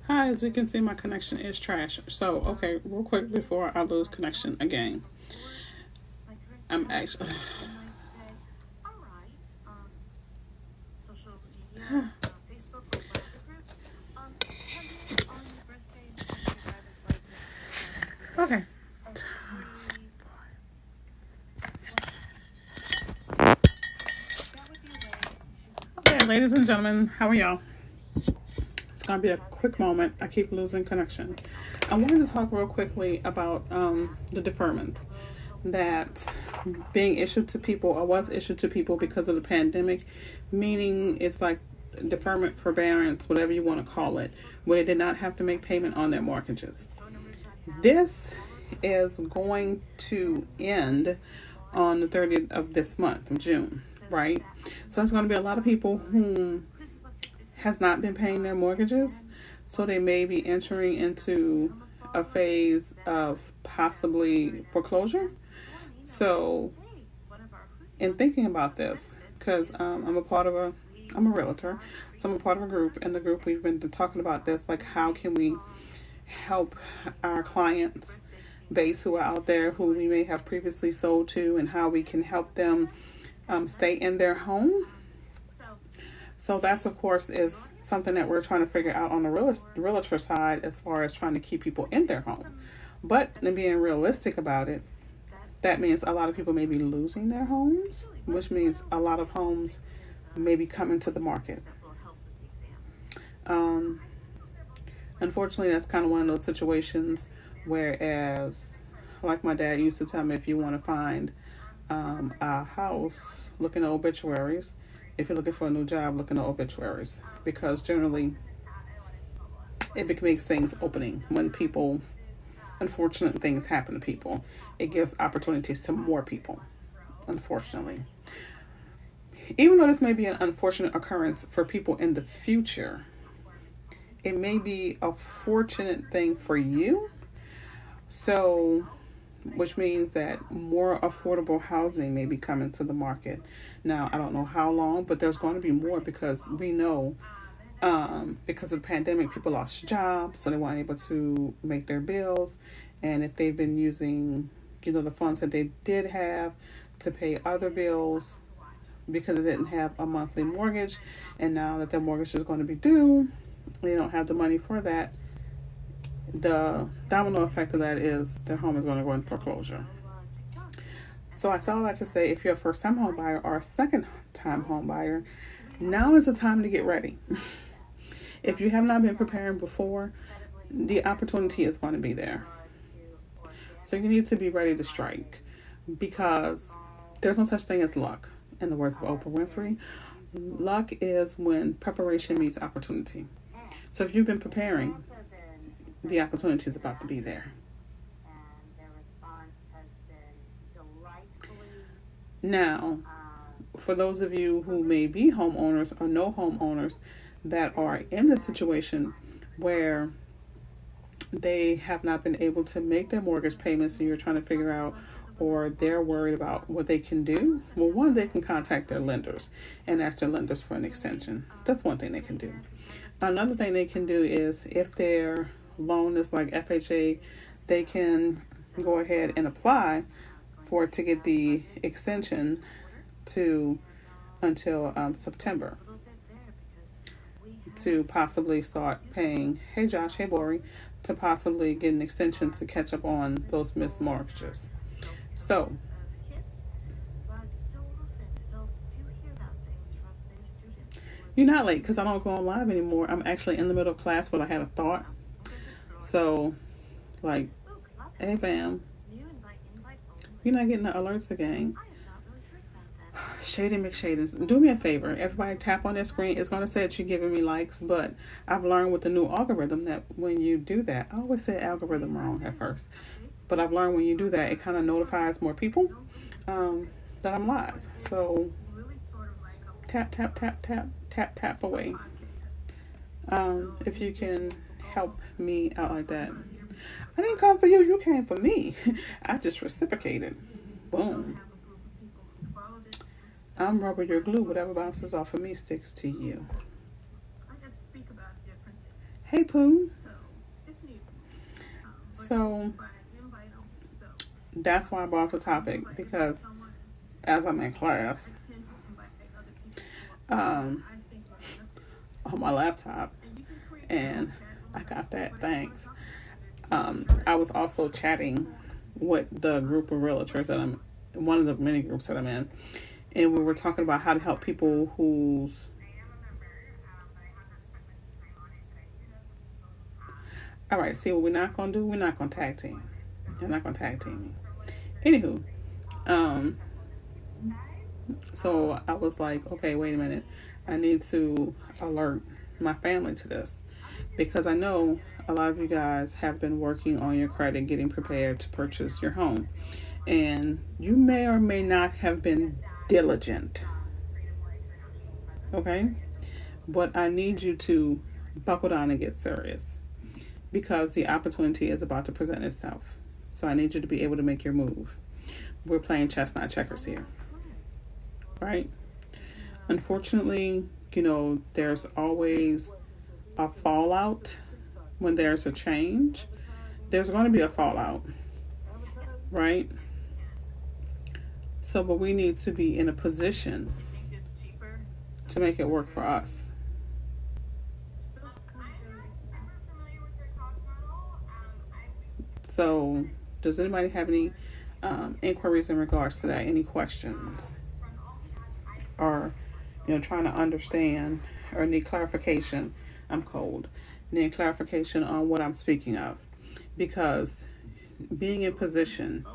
Hi, as you can see, my connection is trash. So, okay, real quick before I lose connection again, I'm actually. Okay. Okay, ladies and gentlemen, how are y'all? It's gonna be a quick moment. I keep losing connection. I wanted to talk real quickly about the deferments that being issued to people or was issued to people because of the pandemic, meaning it's like deferment, forbearance, whatever you want to call it, where they did not have to make payment on their mortgages. This is going to end on the 30th of this month, of June, right? So it's going to be a lot of people who has not been paying their mortgages, so they may be entering into a phase of possibly foreclosure. So, in thinking about this, because I'm a realtor, so I'm a part of a group. In the group, we've been talking about this, like how can we help our clients base who are out there who we may have previously sold to, and how we can help them stay in their home. So that's of course is something that we're trying to figure out on the realtor side as far as trying to keep people in their home. But in being realistic about it, that means a lot of people may be losing their homes, which means a lot of homes may be coming to the market. Um, Unfortunately, that's kind of one of those situations. Whereas, like my dad used to tell me, if you want to find a house, look in the obituaries. If you're looking for a new job, look in the obituaries, because generally it makes things opening when people, unfortunate things happen to people. It gives opportunities to more people, unfortunately. Even though this may be an unfortunate occurrence for people in the future, it may be a fortunate thing for you. So, which means that more affordable housing may be coming to the market. Now, I don't know how long, but there's going to be more, because we know because of the pandemic, people lost jobs, so they weren't able to make their bills. And if they've been using, the funds that they did have to pay other bills because they didn't have a monthly mortgage, and now that their mortgage is going to be due, they don't have the money for that. The domino effect of that is their home is going to go in foreclosure. So I say all that to say, if you're a first time home buyer or a second time home buyer, now is the time to get ready. If you have not been preparing before, the opportunity is going to be there. So you need to be ready to strike, because there's no such thing as luck. In the words of Oprah Winfrey, luck is when preparation meets opportunity. So if you've been preparing, the opportunity is about to be there. Now, for those of you who may be homeowners or know homeowners that are in the situation where they have not been able to make their mortgage payments and you're trying to figure out, or they're worried about what they can do, well, one, they can contact their lenders and ask their lenders for an extension. That's one thing they can do. Another thing they can do is, if their loan is like FHA, they can go ahead and apply for it to get the extension to until September, to possibly start paying, hey Josh, hey Bori, to possibly get an extension to catch up on those missed mortgages. So, you're not late, because I don't go on live anymore. I'm actually in the middle of class, but I had a thought. So, like, hey fam, you're not getting the alerts again. Shady McShadens, do me a favor. Everybody tap on that screen. It's going to say that you're giving me likes, but I've learned with the new algorithm that when you do that, I always say algorithm wrong at first, but I've learned when you do that, it kind of notifies more people that I'm live. So tap, tap, tap, tap, tap, tap away. If you can help me out like that. I didn't come for you, you came for me. I just reciprocated. Boom. I'm rubber, your glue. Whatever bounces off of me sticks to you. Hey, Pooh. So that's why I brought up the topic, because as I'm in class, um, on my laptop, and I got that, thanks. I was also chatting with the group of realtors that I'm, one of the many groups that I'm in, and we were talking about how to help people who's. All right, see what we're not gonna do. We're not gonna tag team. You're not gonna tag team me. Anywho, um, so I was like, okay, wait a minute. I need to alert my family to this, because I know a lot of you guys have been working on your credit, getting prepared to purchase your home, and you may or may not have been diligent. Okay, but I need you to buckle down and get serious, because the opportunity is about to present itself. So I need you to be able to make your move. We're playing chess, not checkers here, right? Unfortunately, there's always a fallout when there's a change. There's going to be a fallout, right? So, but we need to be in a position to make it work for us. So, does anybody have any inquiries in regards to that? Any questions? Or, trying to understand or need clarification? I'm cold. Need clarification on what I'm speaking of. Because being in position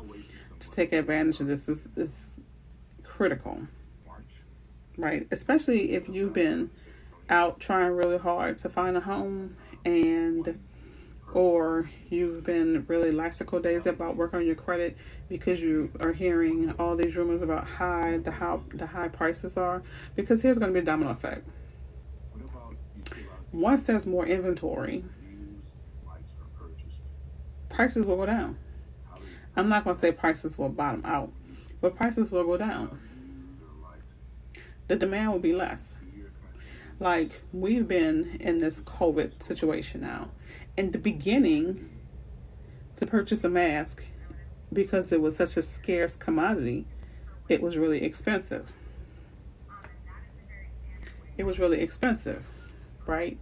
to take advantage of this is critical, right? Especially if you've been out trying really hard to find a home, and or you've been really lackadaisical about working on your credit because you are hearing all these rumors about how the high prices are. Because here's going to be a domino effect. Once there's more inventory, prices will go down. I'm not going to say prices will bottom out, but prices will go down. The demand will be less. Like, we've been in this COVID situation now. In the beginning, to purchase a mask, because it was such a scarce commodity, it was really expensive. It was really expensive, right?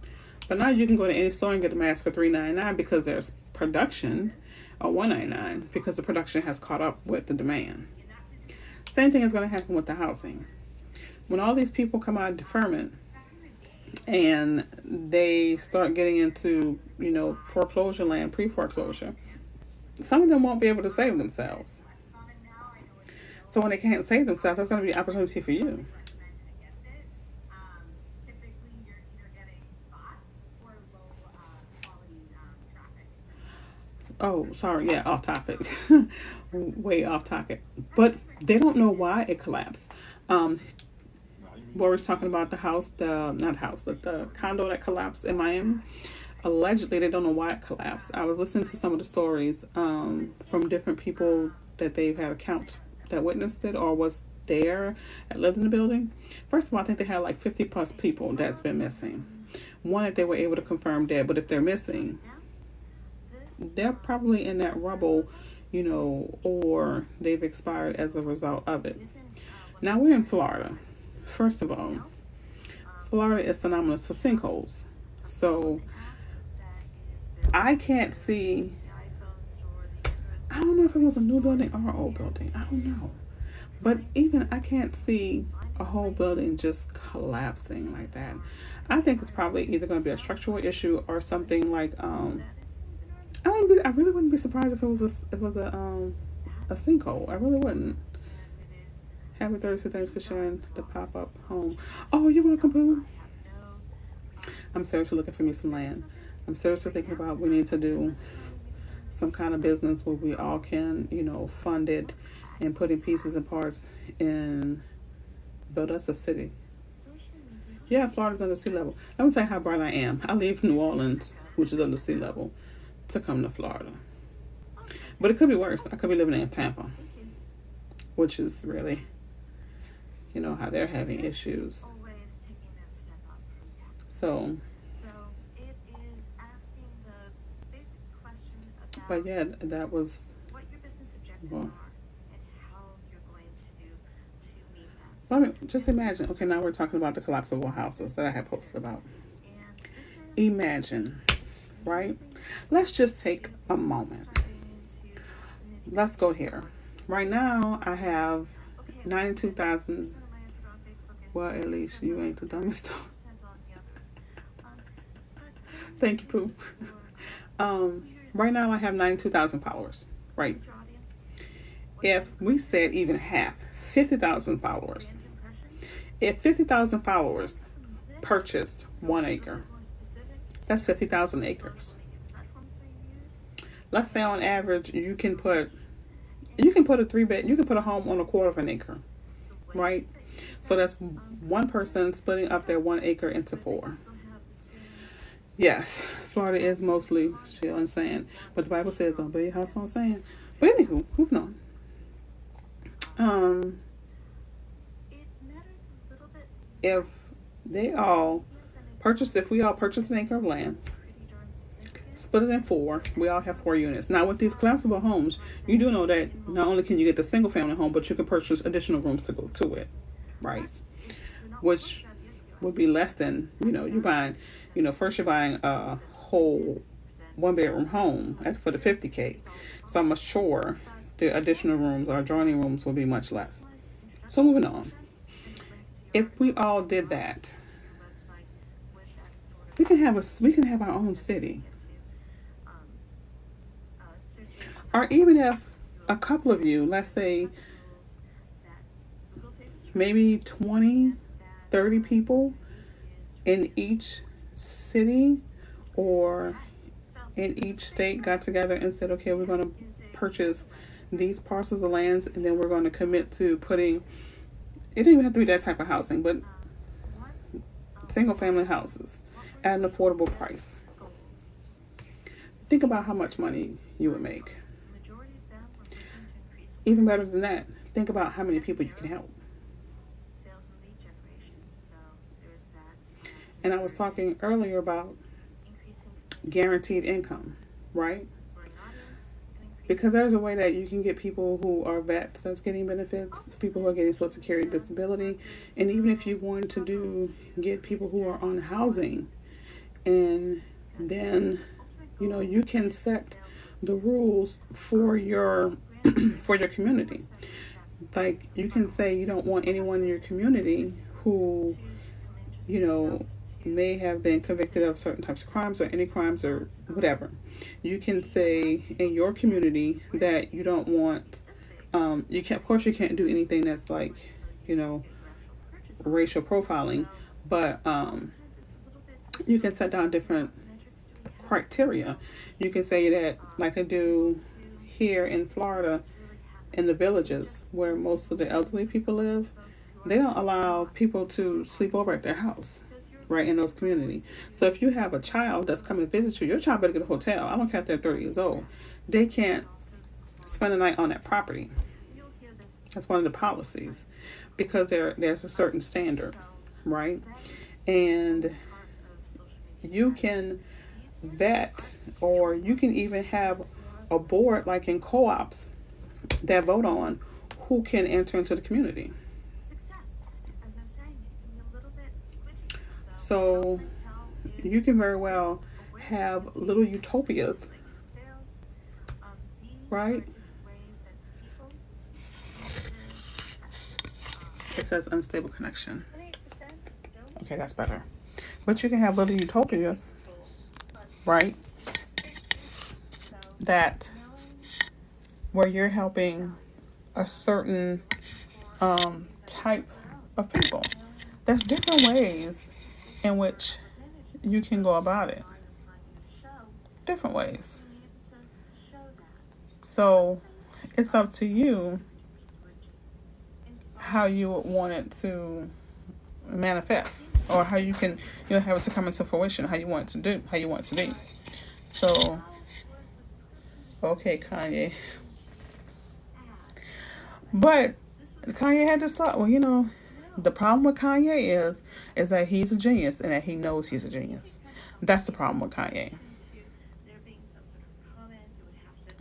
But now you can go to any store and get a mask for $3.99 because there's production, or $1.99 because the production has caught up with the demand. Same thing is going to happen with the housing. When all these people come out of deferment and they start getting into, foreclosure land, pre-foreclosure, some of them won't be able to save themselves. So when they can't save themselves, that's going to be an opportunity for you. Oh, sorry. Yeah, off topic. Way off topic. But they don't know why it collapsed. Boris talking about the house, the condo that collapsed in Miami. Allegedly, they don't know why it collapsed. I was listening to some of the stories from different people that they've had accounts that witnessed it or was there that lived in the building. First of all, I think they had like 50 plus people that's been missing. One that they were able to confirm dead, but if they're missing, they're probably in that rubble, or they've expired as a result of it. Now we're in Florida. First of all, Florida is synonymous for sinkholes. So I can't see, I don't know if it was a new building or an old building. I don't know. But even I can't see a whole building just collapsing like that. I think it's probably either going to be a structural issue or something like, I really wouldn't be surprised if it was a sinkhole. I really wouldn't. Happy Thursday, thanks for sharing the pop-up home. Oh, you're welcome, Pooh. I'm seriously looking for me some land. I'm seriously thinking about we need to do some kind of business where we all can, fund it and put in pieces and parts and build us a city. Yeah, Florida's under sea level. Let me tell you how bright I am. I leave New Orleans, which is under sea level, to come to Florida. But it could be worse. I could be living in Tampa, which is really, how they're having issues. So But yeah, that was, well, I mean, just imagine. Okay, now we're talking about the collapsible houses that I had posted about. Imagine, right? Let's just take a moment. Let's go here. Right now, I have 92,000. Well, at least you ain't the dumbest. Thank you, Pooh. Right now, I have 92,000 followers. Right. If we said even half, 50,000 followers. If 50,000 followers purchased 1 acre, that's 50,000 acres. Let's say on average you can put a 3 bed, you can put a home on 1/4 acre, right? So that's one person splitting up their 1 acre into 4. Yes, Florida is mostly shale and sand, but the Bible says don't build your house on sand. But anywho, moving on. If they all if we all purchased an acre of land, split it in 4, we all have 4 units. Now with these collapsible homes, you do know that not only can you get the single family home, but you can purchase additional rooms to go to it, right? Which would be less than, you're buying, first you're buying a whole 1 bedroom home for the 50K. So I'm sure the additional rooms or adjoining rooms will be much less. So moving on. If we all did that, we can have our own city. Or even if a couple of you, let's say maybe 20, 30 people in each city or in each state got together and said, okay, we're going to purchase these parcels of lands, and then we're going to commit to putting, it didn't even have to be that type of housing, but single family houses at an affordable price. Think about how much money you would make. Even better than that, think about how many people you can help. And I was talking earlier about guaranteed income, right? Because there's a way that you can get people who are vets that's getting benefits, people who are getting Social Security, disability, and even if you want to get people who are on housing, and then you can set the rules for your for your community. Like you can say you don't want anyone in your community who may have been convicted of certain types of crimes or any crimes or whatever. You can say in your community that you don't want, of course you can't do anything that's like, racial profiling, but you can set down different criteria. You can say that, like they do here in Florida, in the villages where most of the elderly people live, they don't allow people to sleep over at their house, right, in those communities. So if you have a child that's coming to visit you, your child better get a hotel. I don't care if they're 30 years old. They can't spend the night on that property. That's one of the policies because there's a certain standard, right? And you can vet, or you can even have a board like in co-ops that vote on who can enter into the community. So you can very well have little utopias, right? It says unstable connection. Okay, that's better. But you can have little utopias, right? That where you're helping a certain type of people. There's different ways in which you can go about it. Different ways. So it's up to you how you would want it to manifest, or how you can have it to come into fruition, how you want it to be. So okay, Kanye. But Kanye had this thought, the problem with Kanye is that he's a genius and that he knows he's a genius. That's the problem with Kanye.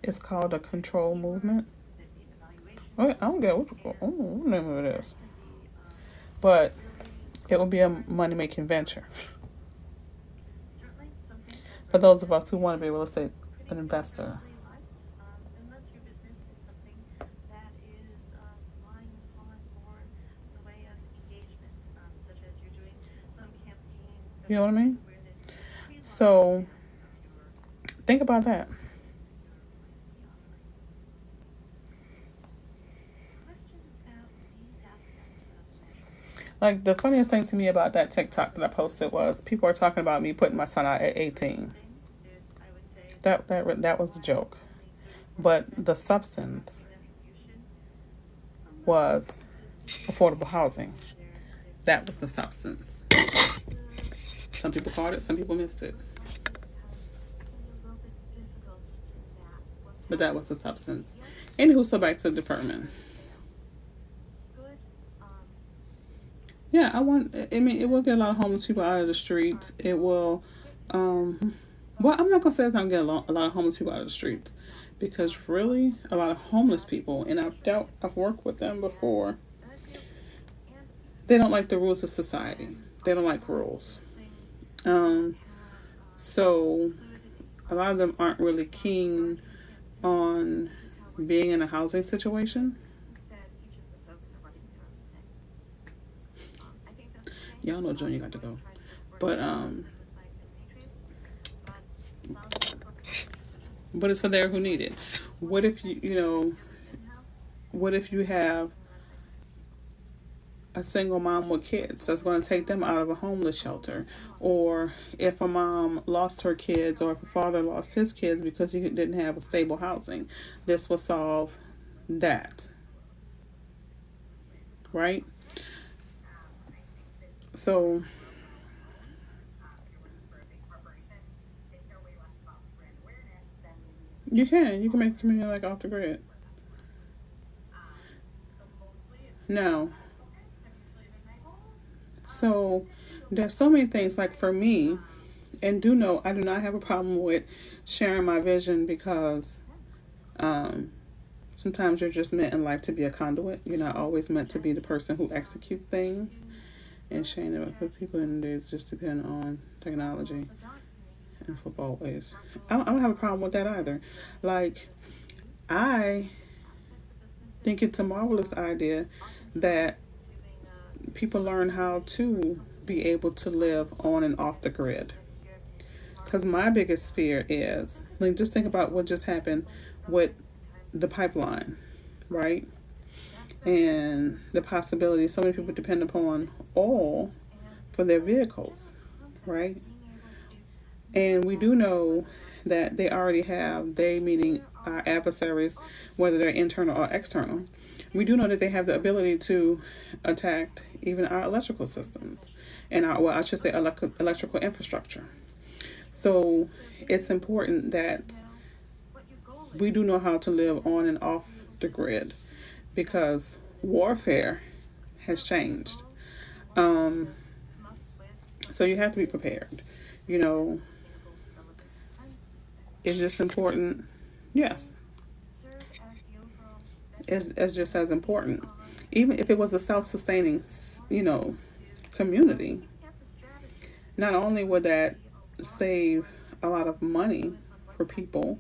It's called a control movement. I don't get what the name of it is. But it will be a money-making venture. For those of us who want to be a real estate investor. You know what I mean? So think about that. Like, the funniest thing to me about that TikTok that I posted was people are talking about me putting my son out at 18. That was the joke. But the substance was affordable housing. That was the substance. Some people caught it, some people missed it. But that was the substance. Anywho, so back to deferment. Yeah, it will get a lot of homeless people out of the streets. It will, well, I'm not going to say it's not going to get a lot of homeless people out of the streets. Because really, a lot of homeless people, and I've worked with them before, they don't like the rules of society. They don't like rules. So a lot of them aren't really keen on being in a housing situation. Y'all know Junior got to go. But it's for there who need it. What if what if you have a single mom with kids that's going to take them out of a homeless shelter? Or if a mom lost her kids, or if a father lost his kids because he didn't have a stable housing, this will solve that. Right? So you can make the community like off the grid. Now, so there's so many things, like for me, and I do not have a problem with sharing my vision, because sometimes you're just meant in life to be a conduit. You're not always meant to be the person who execute things. And sharing it with people, and it's just depend on technology and football ways. I don't have a problem with that either. Like, I think it's a marvelous idea that people learn how to be able to live on and off the grid. Because my biggest fear is, like, just think about what just happened with the pipeline, right? And the possibility so many people depend upon oil for their vehicles, right? And we do know that they already have, they meaning our adversaries, whether they're internal or external, we do know that they have the ability to attack even our electrical systems and I should say electrical infrastructure. So it's important that we do know how to live on and off the grid, because warfare has changed. So you have to be prepared. It's just important. Yes. It's just as important. Even if it was a self-sustaining, community, not only would that save a lot of money for people,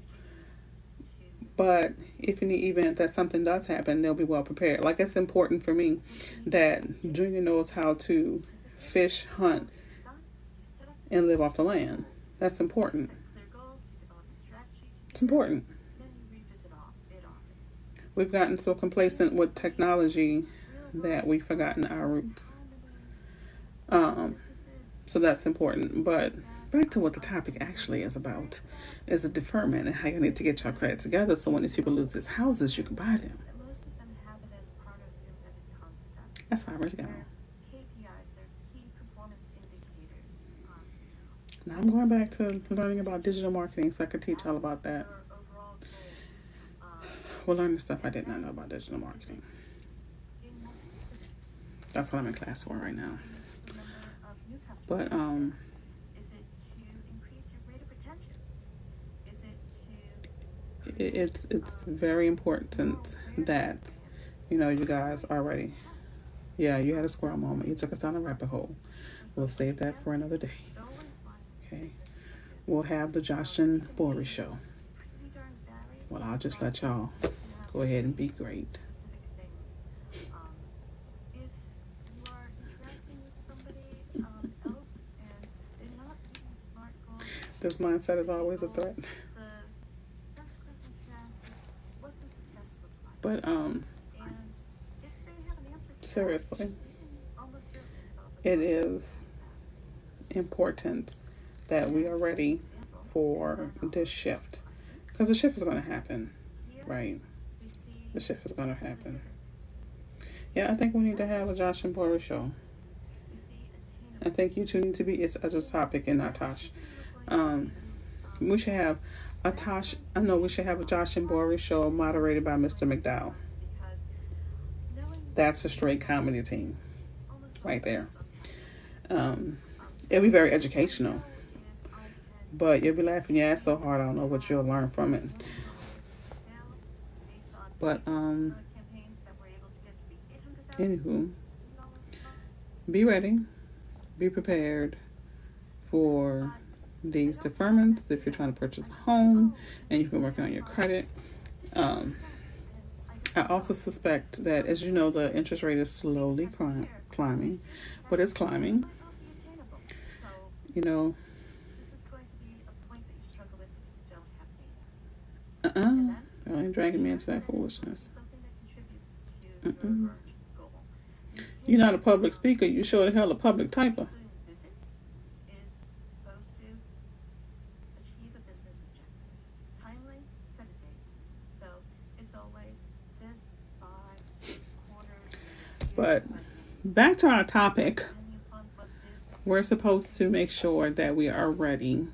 but if in the event that something does happen, they'll be well prepared. Like, it's important for me that Junior knows how to fish, hunt, and live off the land. That's important. It's important. We've gotten so complacent with technology that we've forgotten our roots. So that's important. But back to what the topic actually is about, is a deferment and how you need to get your credit together so when these people lose these houses, you can buy them. That's why I really go. Now I'm going back to learning about digital marketing so I could teach all about that. We're learning stuff I did not know about digital marketing. That's what I'm in class for right now. But It's very important that you guys are ready. Yeah, you had a squirrel moment. You took us down a rabbit hole. We'll save that for another day. Okay. We'll have the Josh and Bory show. Well, I'll just let y'all go ahead and be great. This mindset is always a threat. But seriously, it is important that we are ready for this shift, because the shift is going to happen, right? The shift is going to happen. Yeah, I think we need to have a Josh and Boris show. I think you two need to be. It's a topic and not Tosh. We should have a Tosh. I know we should have a Josh and Boris show moderated by Mr. McDowell. That's a straight comedy team, right there. It'll be very educational, but you'll be laughing your ass so hard. I don't know what you'll learn from it. But anywho, be ready, be prepared for these deferments if you're trying to purchase a home and you've been working on your credit. I also suspect that, as you know, the interest rate is slowly climbing, but it's climbing. You ain't dragging me into that foolishness. You're not a public speaker. You sure the hell a public typer. But back to our topic, we're supposed to make sure that we are ready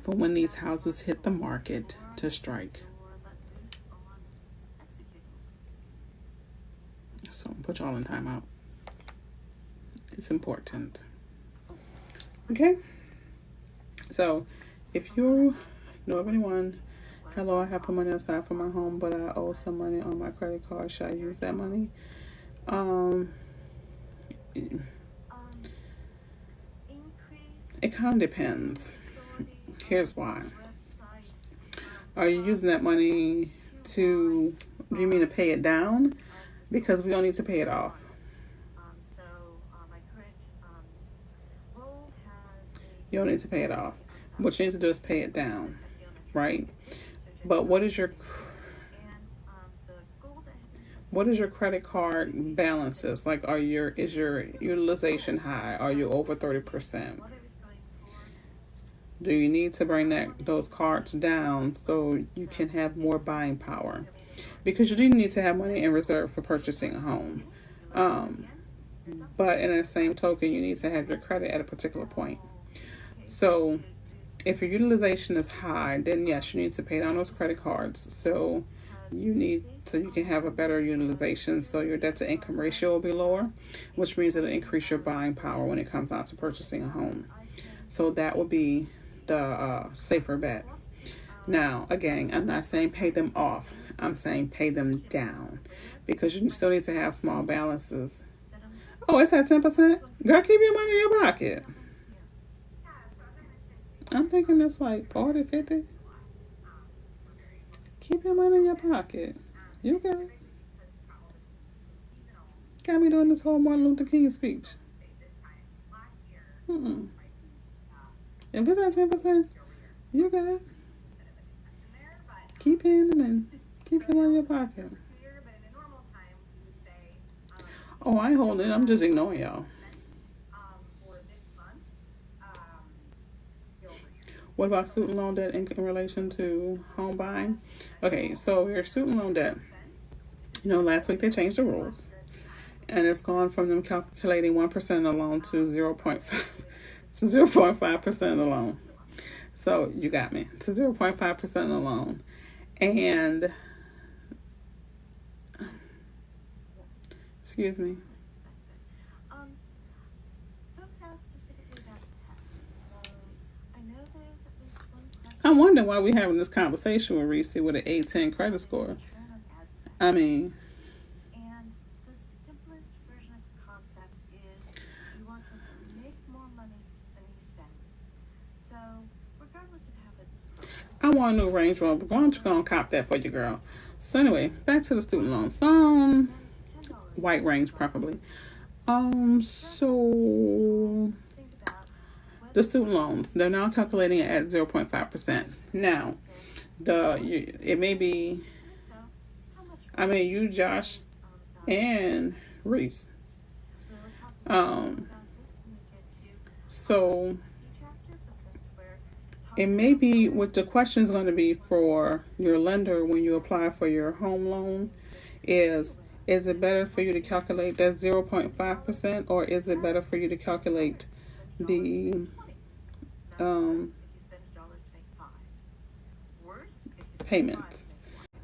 for when these houses hit the market to strike. So put y'all in timeout. It's important. Okay? So if you know of anyone, hello, I have put money aside for my home, but I owe some money on my credit card. Should I use that money? It kind of depends. Here's why. Are you using that money do you mean to pay it down? Because we don't need to pay it off. You don't need to pay it off. What you need to do is pay it down, right? But what is your credit card balances? Like, is your utilization high? Are you over 30%? Do you need to bring those cards down so you can have more buying power? Because you do need to have money in reserve for purchasing a home. But in the same token, you need to have your credit at a particular point. So if your utilization is high, then yes, you need to pay down those credit cards. So you can have a better utilization, so your debt to income ratio will be lower, which means it'll increase your buying power when it comes out to purchasing a home. So that would be the safer bet. Now, again, I'm not saying pay them off. I'm saying pay them down, because you still need to have small balances. Oh, it's at 10%? Girl, keep your money in your pocket. I'm thinking it's like 40, 50. Keep your money in your pocket. You got it. Got me doing this whole Martin Luther King speech. If it's at 10%, you got it. Keep paying them in. Keep your money in your pocket. Oh, I ain't holding it. I'm just ignoring y'all. What about student loan debt in relation to home buying? Okay, so your student loan debt. Last week they changed the rules. And it's gone from them calculating 1% of the loan to 0.5% of the loan. So you got me. To 0.5% of the loan. And excuse me. I wonder why we having this conversation with Reese with an 810 credit score. I mean, and the simplest version of the concept is you want to make more money than you spend. So, regardless of how it's I want a new Range Rover. Why don't you go and cop that for your girl? So anyway, back to the student loans. White Range preferably. So the student loans, they're now calculating it at 0.5%. Now, it may be, I mean, you, Josh, and Reese. So it may be what the question is going to be for your lender when you apply for your home loan is it better for you to calculate that 0.5% or is it better for you to calculate the payments?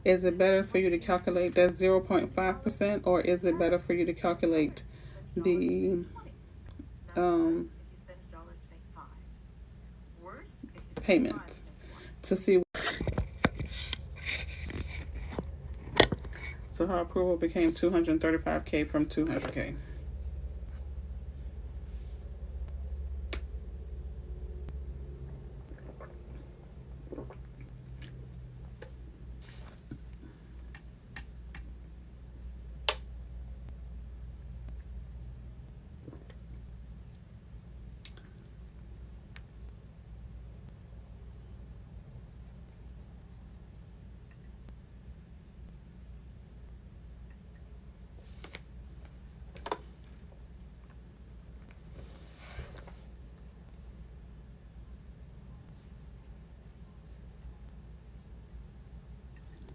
Is it better for you to calculate that 0.5% or is it better for you to calculate the payments to see? So her approval became $235K from $200K.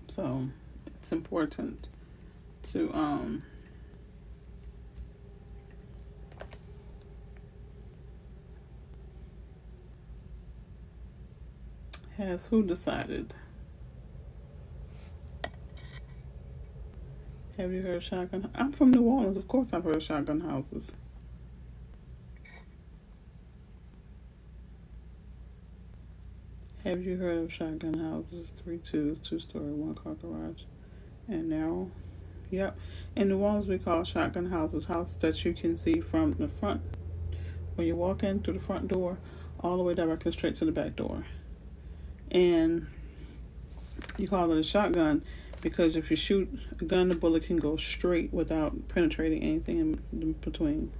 So it's important to has who decided? Have you heard of shotgun? I'm from New Orleans. Of course I've heard of shotgun houses. Have you heard of shotgun houses? 3 2s, 2-story, 1-car garage, and narrow? Yep. In New Orleans, we call shotgun houses houses that you can see from the front when you walk in through the front door, all the way directly straight to the back door. And you call it a shotgun because if you shoot a gun, the bullet can go straight without penetrating anything in between.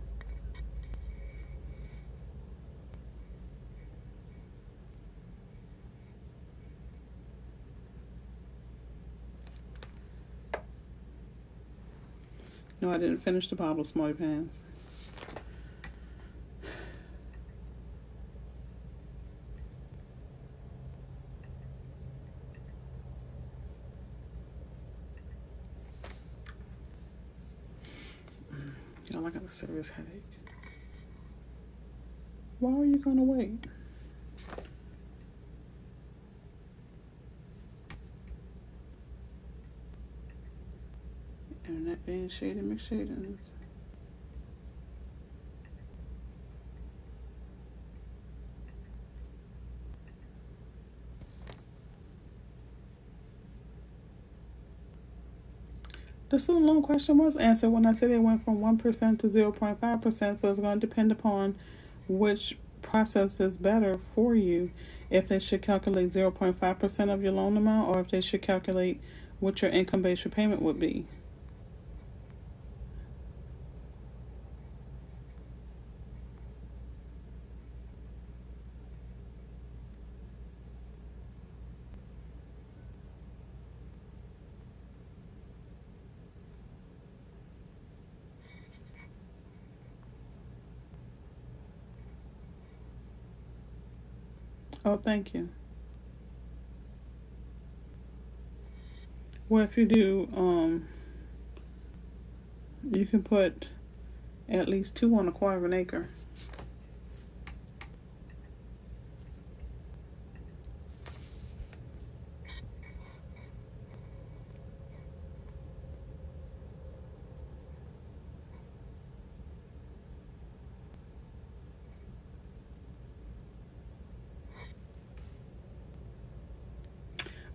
No, I didn't finish the Pablo Smarty Pants. Y'all, I got a serious headache. Why are you gonna wait? Internet being shady McShadens. The student loan question was answered when I said it went from 1% to 0.5%, so it's going to depend upon which process is better for you. If they should calculate 0.5% of your loan amount or if they should calculate what your income-based repayment would be. Oh, thank you. Well, if you do, you can put at least 2 on a quarter of an acre.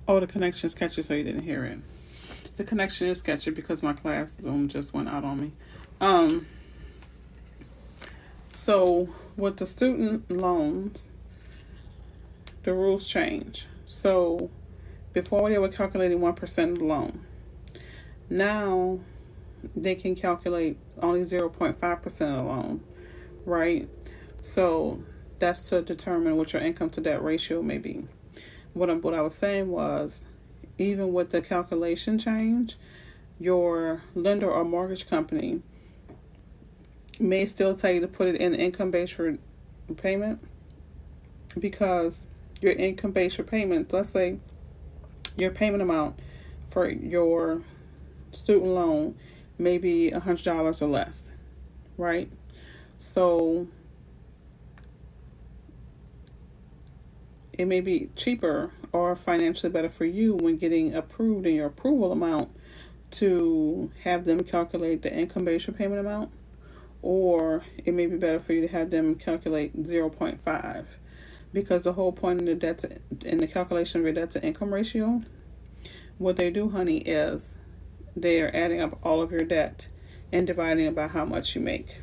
Oh, the connection is sketchy, so you didn't hear it. The connection is sketchy because my class Zoom just went out on me. Um, so with the student loans, the rules change. So before they were calculating 1% of the loan. Now they can calculate only 0.5% of the loan, right? So that's to determine what your income to debt ratio may be. What I was saying was, even with the calculation change, your lender or mortgage company may still tell you to put it in income-based repayment, because your income-based repayments, let's say your payment amount for your student loan may be $100 or less, right? So it may be cheaper or financially better for you when getting approved in your approval amount to have them calculate the income-based repayment amount, or it may be better for you to have them calculate 0.5, because the whole point in the calculation of your debt to income ratio, what they do, honey, is they are adding up all of your debt and dividing it by how much you make.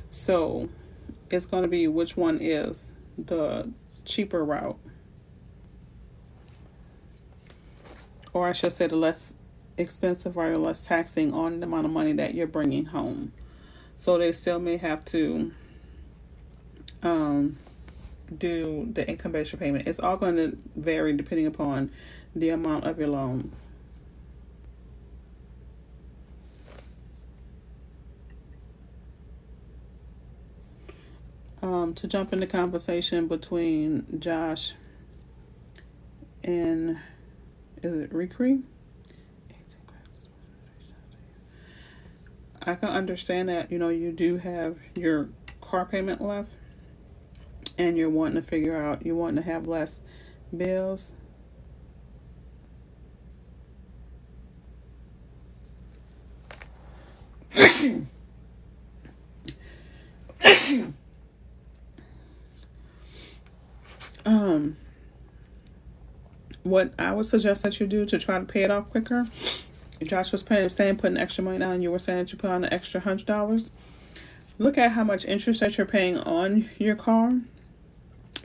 So it's going to be which one is the cheaper route, or I should say the less expensive or less taxing on the amount of money that you're bringing home. So they still may have to do the income-based repayment. It's all going to vary depending upon the amount of your loan. To jump in the conversation between Josh and, is it Recre? I can understand that, you do have your car payment left and you're wanting to figure out, you want to have less bills. What I would suggest that you do to try to pay it off quicker, Josh was saying putting extra money down. You were saying that you put on the extra $100. Look at how much interest that you're paying on your car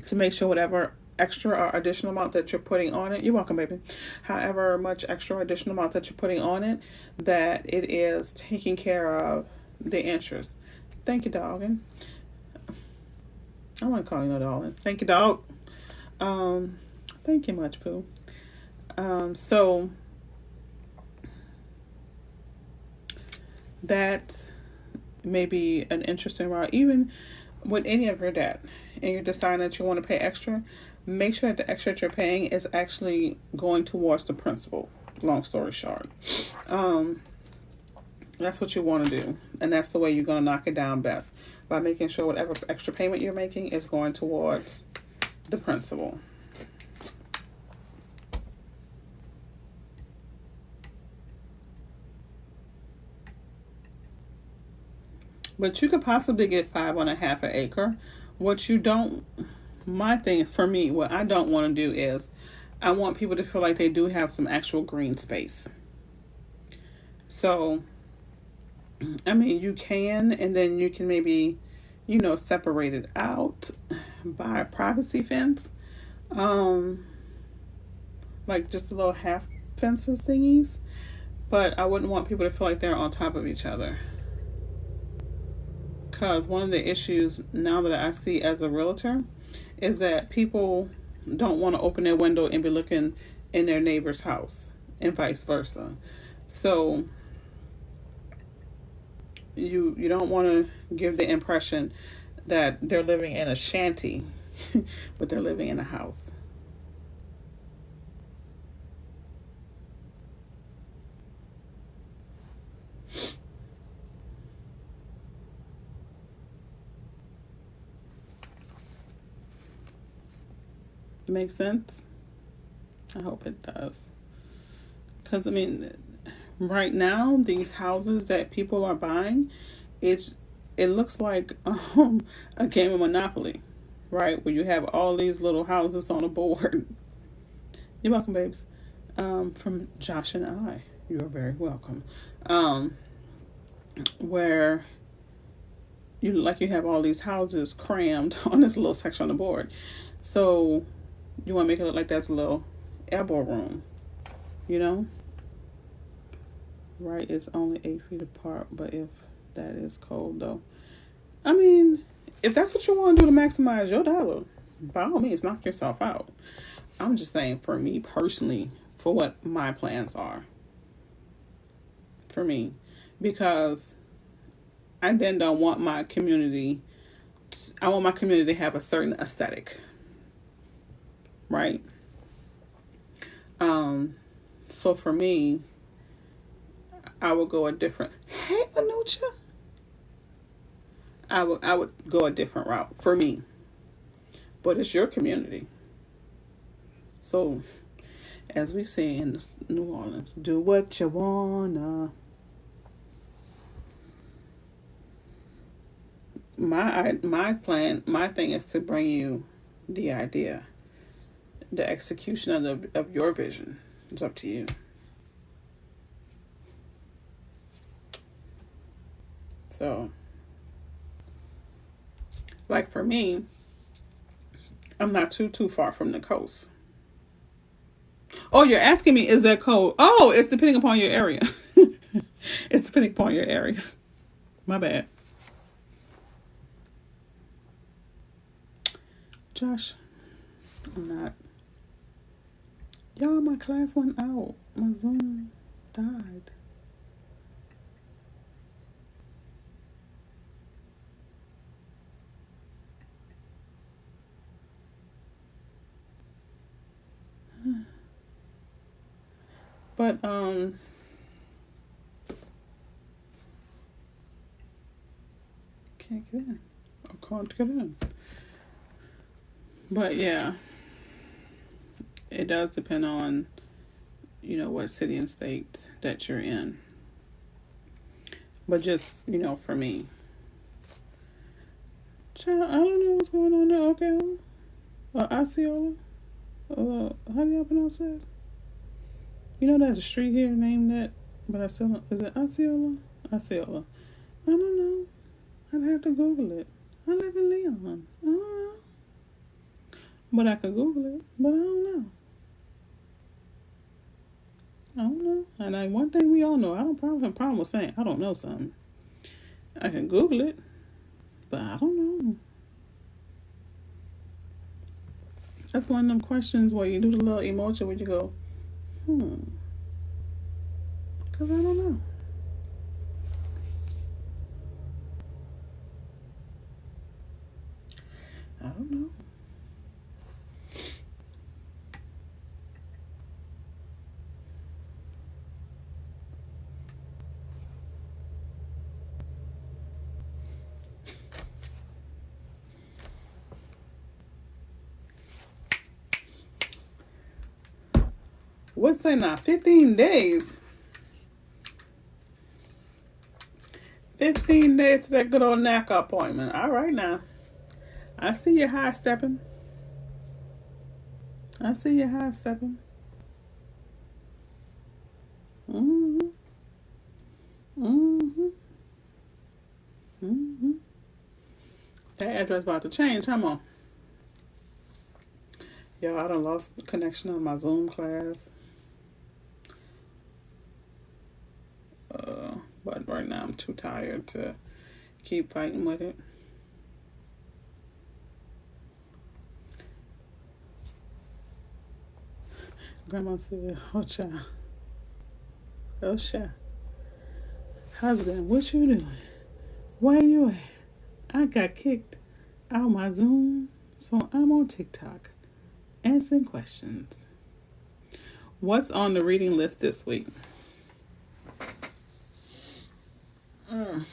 to make sure whatever extra or additional amount that you're putting on it, you're welcome, baby. However much extra or additional amount that you're putting on it, that it is taking care of the interest. Thank you, dogging. I want to call you no darling. Thank you, dog. Thank you much, Pooh. So that may be an interesting route. Even with any of your debt, and you're deciding that you want to pay extra, make sure that the extra that you're paying is actually going towards the principal. Long story short. That's what you want to do. And that's the way you're going to knock it down best. By making sure whatever extra payment you're making is going towards the principal. But you could possibly get 5.5 an acre. What you don't, my thing for me, what I don't want to do is, I want people to feel like they do have some actual green space. So, I mean, you can, and then you can maybe, separate it out by a privacy fence. Like just a little half fences thingies. But I wouldn't want people to feel like they're on top of each other. Because one of the issues now that I see as a realtor is that people don't want to open their window and be looking in their neighbor's house, and vice versa. So you don't want to give the impression that they're living in a shanty, but they're living in a house. Make sense? I hope it does. Because, I mean, right now, these houses that people are buying, it looks like a game of Monopoly, right? Where you have all these little houses on a board. You're welcome, babes. from Josh and I. You are very welcome. Where you have all these houses crammed on this little section on the board. So you want to make it look like that's a little elbow room, you know? Right, it's only 8 feet apart, but if that is cold though. I mean, if that's what you want to do to maximize your dollar, by all means, knock yourself out. I'm just saying, for me personally, for what my plans are. For me. Because I then don't want my community, I want my community to have a certain aesthetic. Right? So for me, I would go a different, hey, Manucha. I would go a different route for me. But it's your community. So, as we say in New Orleans, do what you wanna. My plan, my thing is to bring you the idea, the execution of your vision. It's up to you. So, like for me, I'm not too far from the coast. Oh, you're asking me, is that cold? Oh, it's depending upon your area. It's depending upon your area. My bad. Josh, I'm not. Y'all, my class went out. My Zoom died. But can't get in. I can't get in. But yeah, it does depend on, what city and state that you're in. But just, for me. Child, I don't know what's going on there. Okay. Osceola. How do y'all pronounce that? There's a street here named that, but I still don't. Is it Osceola? Osceola. I don't know. I'd have to Google it. I live in Leon. I don't know. But I could Google it, but I don't know. I don't know. And one thing we all know, I don't have a problem with saying I don't know something. I can Google it, but I don't know. That's one of them questions where you do the little emoji where you go, because I don't know. I don't know. What's that now? 15 days. 15 days to that good old NACA appointment. All right now. I see you high stepping. Mm-hmm. Mm-hmm. Mm-hmm. That address about to change. Come on. Yo, I done lost the connection on my Zoom class. But right now I'm too tired to keep fighting with it. Grandma said, oh child. Oh child. Husband, what you doing? Where you at? I got kicked out my Zoom, so I'm on TikTok answering questions. What's on the reading list this week? I'm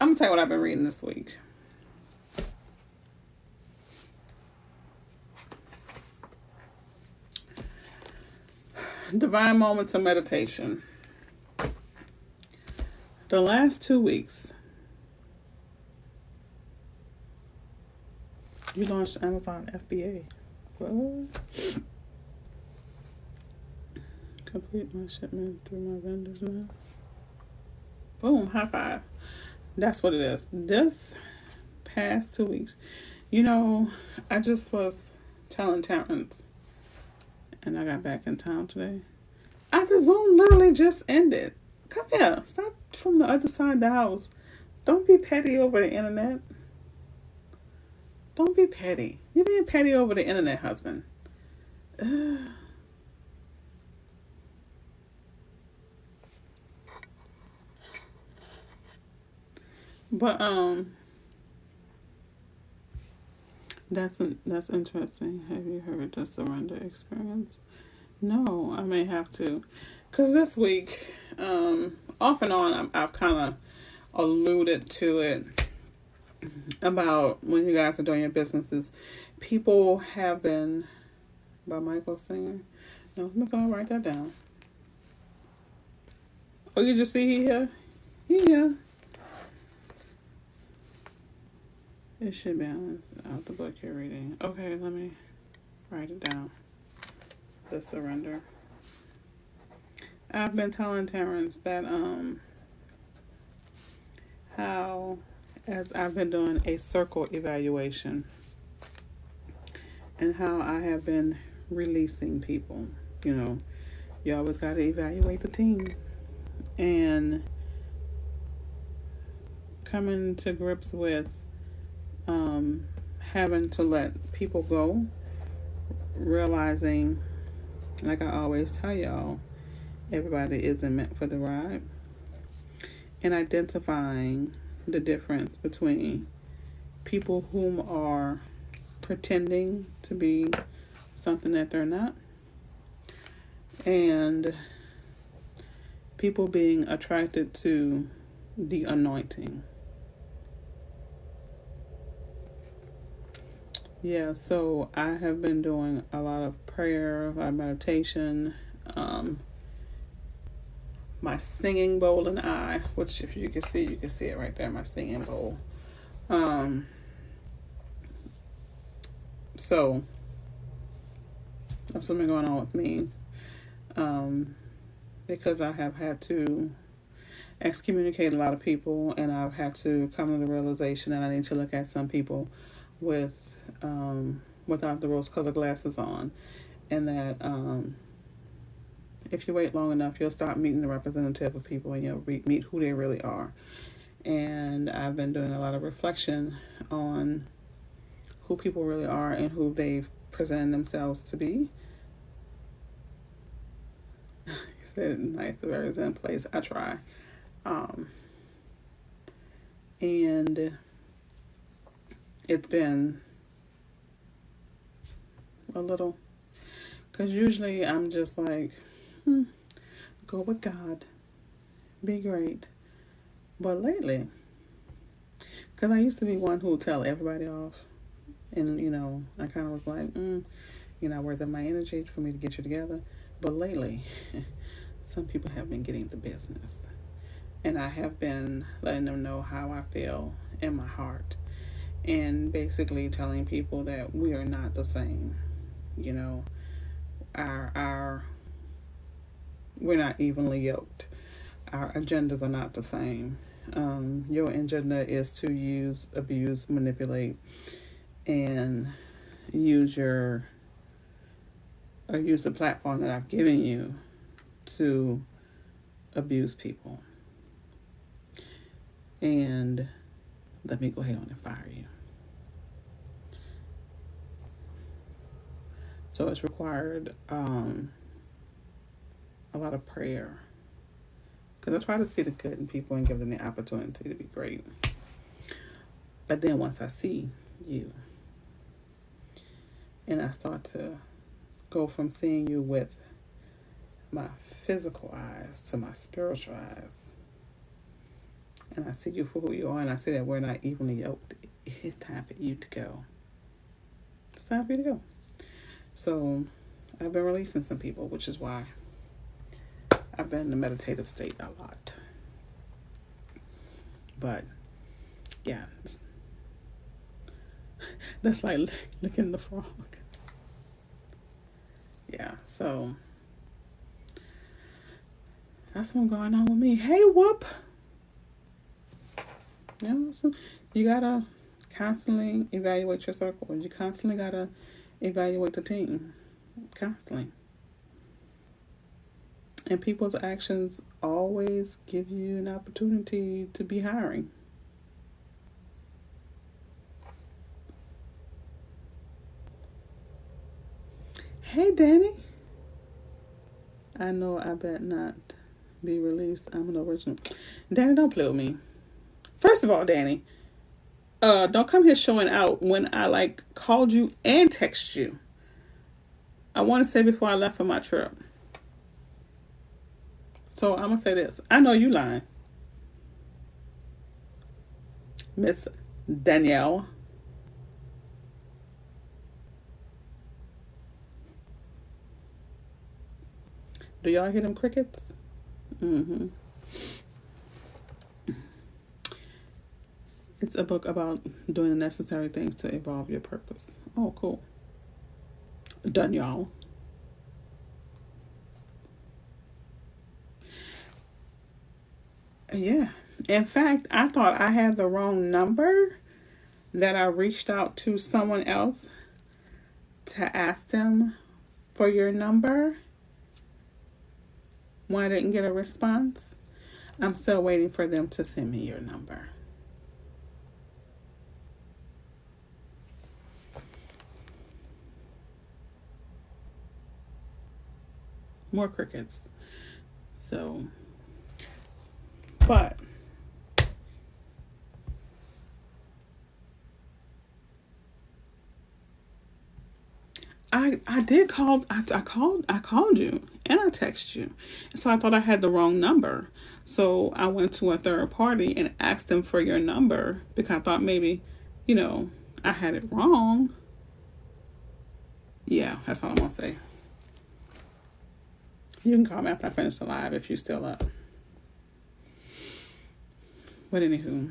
gonna tell you what I've been reading this week. Divine Moments of Meditation. The last 2 weeks, you launched Amazon FBA. What? Complete my shipment through my vendors now. Boom, high five. That's what it is. This past 2 weeks, I just was telling Terrence, and I got back in town today. The Zoom literally just ended. Come here. Stop from the other side of the house. Don't be petty over the internet. Don't be petty. You're being petty over the internet, husband. But that's interesting. Have you heard the surrender experience? No, I may have to, cause this week, off and on, I've kind of alluded to it about when you guys are doing your businesses. People have been, by Michael Singer. No, let me go and write that down. Oh, you just see he here? He here. It should balance out the book you're reading. Okay, let me write it down. The surrender. I've been telling Terrence that how, as I've been doing a circle evaluation, and how I have been releasing people. You always got to evaluate the team, and coming to grips with having to let people go, realizing, like I always tell y'all, everybody isn't meant for the ride, and identifying the difference between people whom are pretending to be something that they're not, and people being attracted to the anointing. Yeah, so I have been doing a lot of prayer, meditation, my singing bowl and I, which if you can see it right there, my singing bowl. So that's what's been going on with me, because I have had to excommunicate a lot of people, and I've had to come to the realization that I need to look at some people without the rose-colored glasses on, and that if you wait long enough, you'll start meeting the representative of people, and you'll meet who they really are. And I've been doing a lot of reflection on who people really are and who they've presented themselves to be. He said, "Nice, the very in place." I try, and it's been a little, because usually I'm just like, go with God, be great. But lately, because I used to be one who would tell everybody off, and I kind of was like, you're not worth my energy for me to get you together. But lately, some people have been getting the business, and I have been letting them know how I feel in my heart, and basically telling people that we are not the same. Our we're not evenly yoked. Our agendas are not the same. Your agenda is to use, abuse, manipulate, and use the platform that I've given you to abuse people. And let me go ahead on and fire you. So it's required a lot of prayer, because I try to see the good in people and give them the opportunity to be great. But then once I see you, and I start to go from seeing you with my physical eyes to my spiritual eyes, and I see you for who you are, and I see that we're not evenly yoked, it's time for you to go. It's time for you to go. So I've been releasing some people, which is why I've been in the meditative state a lot. But yeah, that's like licking the frog. Yeah, so That's what's going on with me. Hey, whoop. You know, so you gotta constantly evaluate your circle. You constantly gotta evaluate the team. Constantly. And people's actions always give you an opportunity to be hiring. Hey, Danny. I know I bet not be released. I'm an original. Danny, don't play with me. First of all, Danny, don't come here showing out when I like called you and texted you. I want to say before I left for my trip. So I'm gonna say this. I know you lying, Miss Danielle. Do y'all hear them crickets? Mm-hmm. It's a book about doing the necessary things to evolve your purpose. Oh, cool. Done, y'all. Yeah. In fact, I thought I had the wrong number, that I reached out to someone else to ask them for your number when I didn't get a response. I'm still waiting for them to send me your number. More crickets. So, but I did call. I called you and I texted you, so I thought I had the wrong number. So I went to a third party and asked them for your number because I thought maybe, you know, I had it wrong. Yeah, that's all I'm gonna say. You can call me after I finish the live if you're still up. But anywho,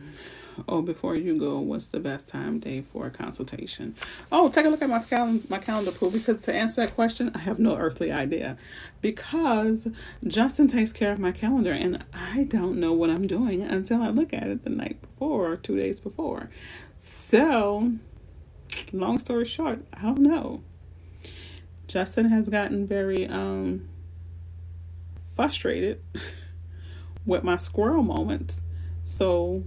oh, before you go, what's the best time day for a consultation? Oh, take a look at my calendar pool, because to answer that question, I have no earthly idea, because Justin takes care of my calendar and I don't know what I'm doing until I look at it the night before or 2 days before. So, long story short, I don't know. Justin has gotten very frustrated with my squirrel moments, so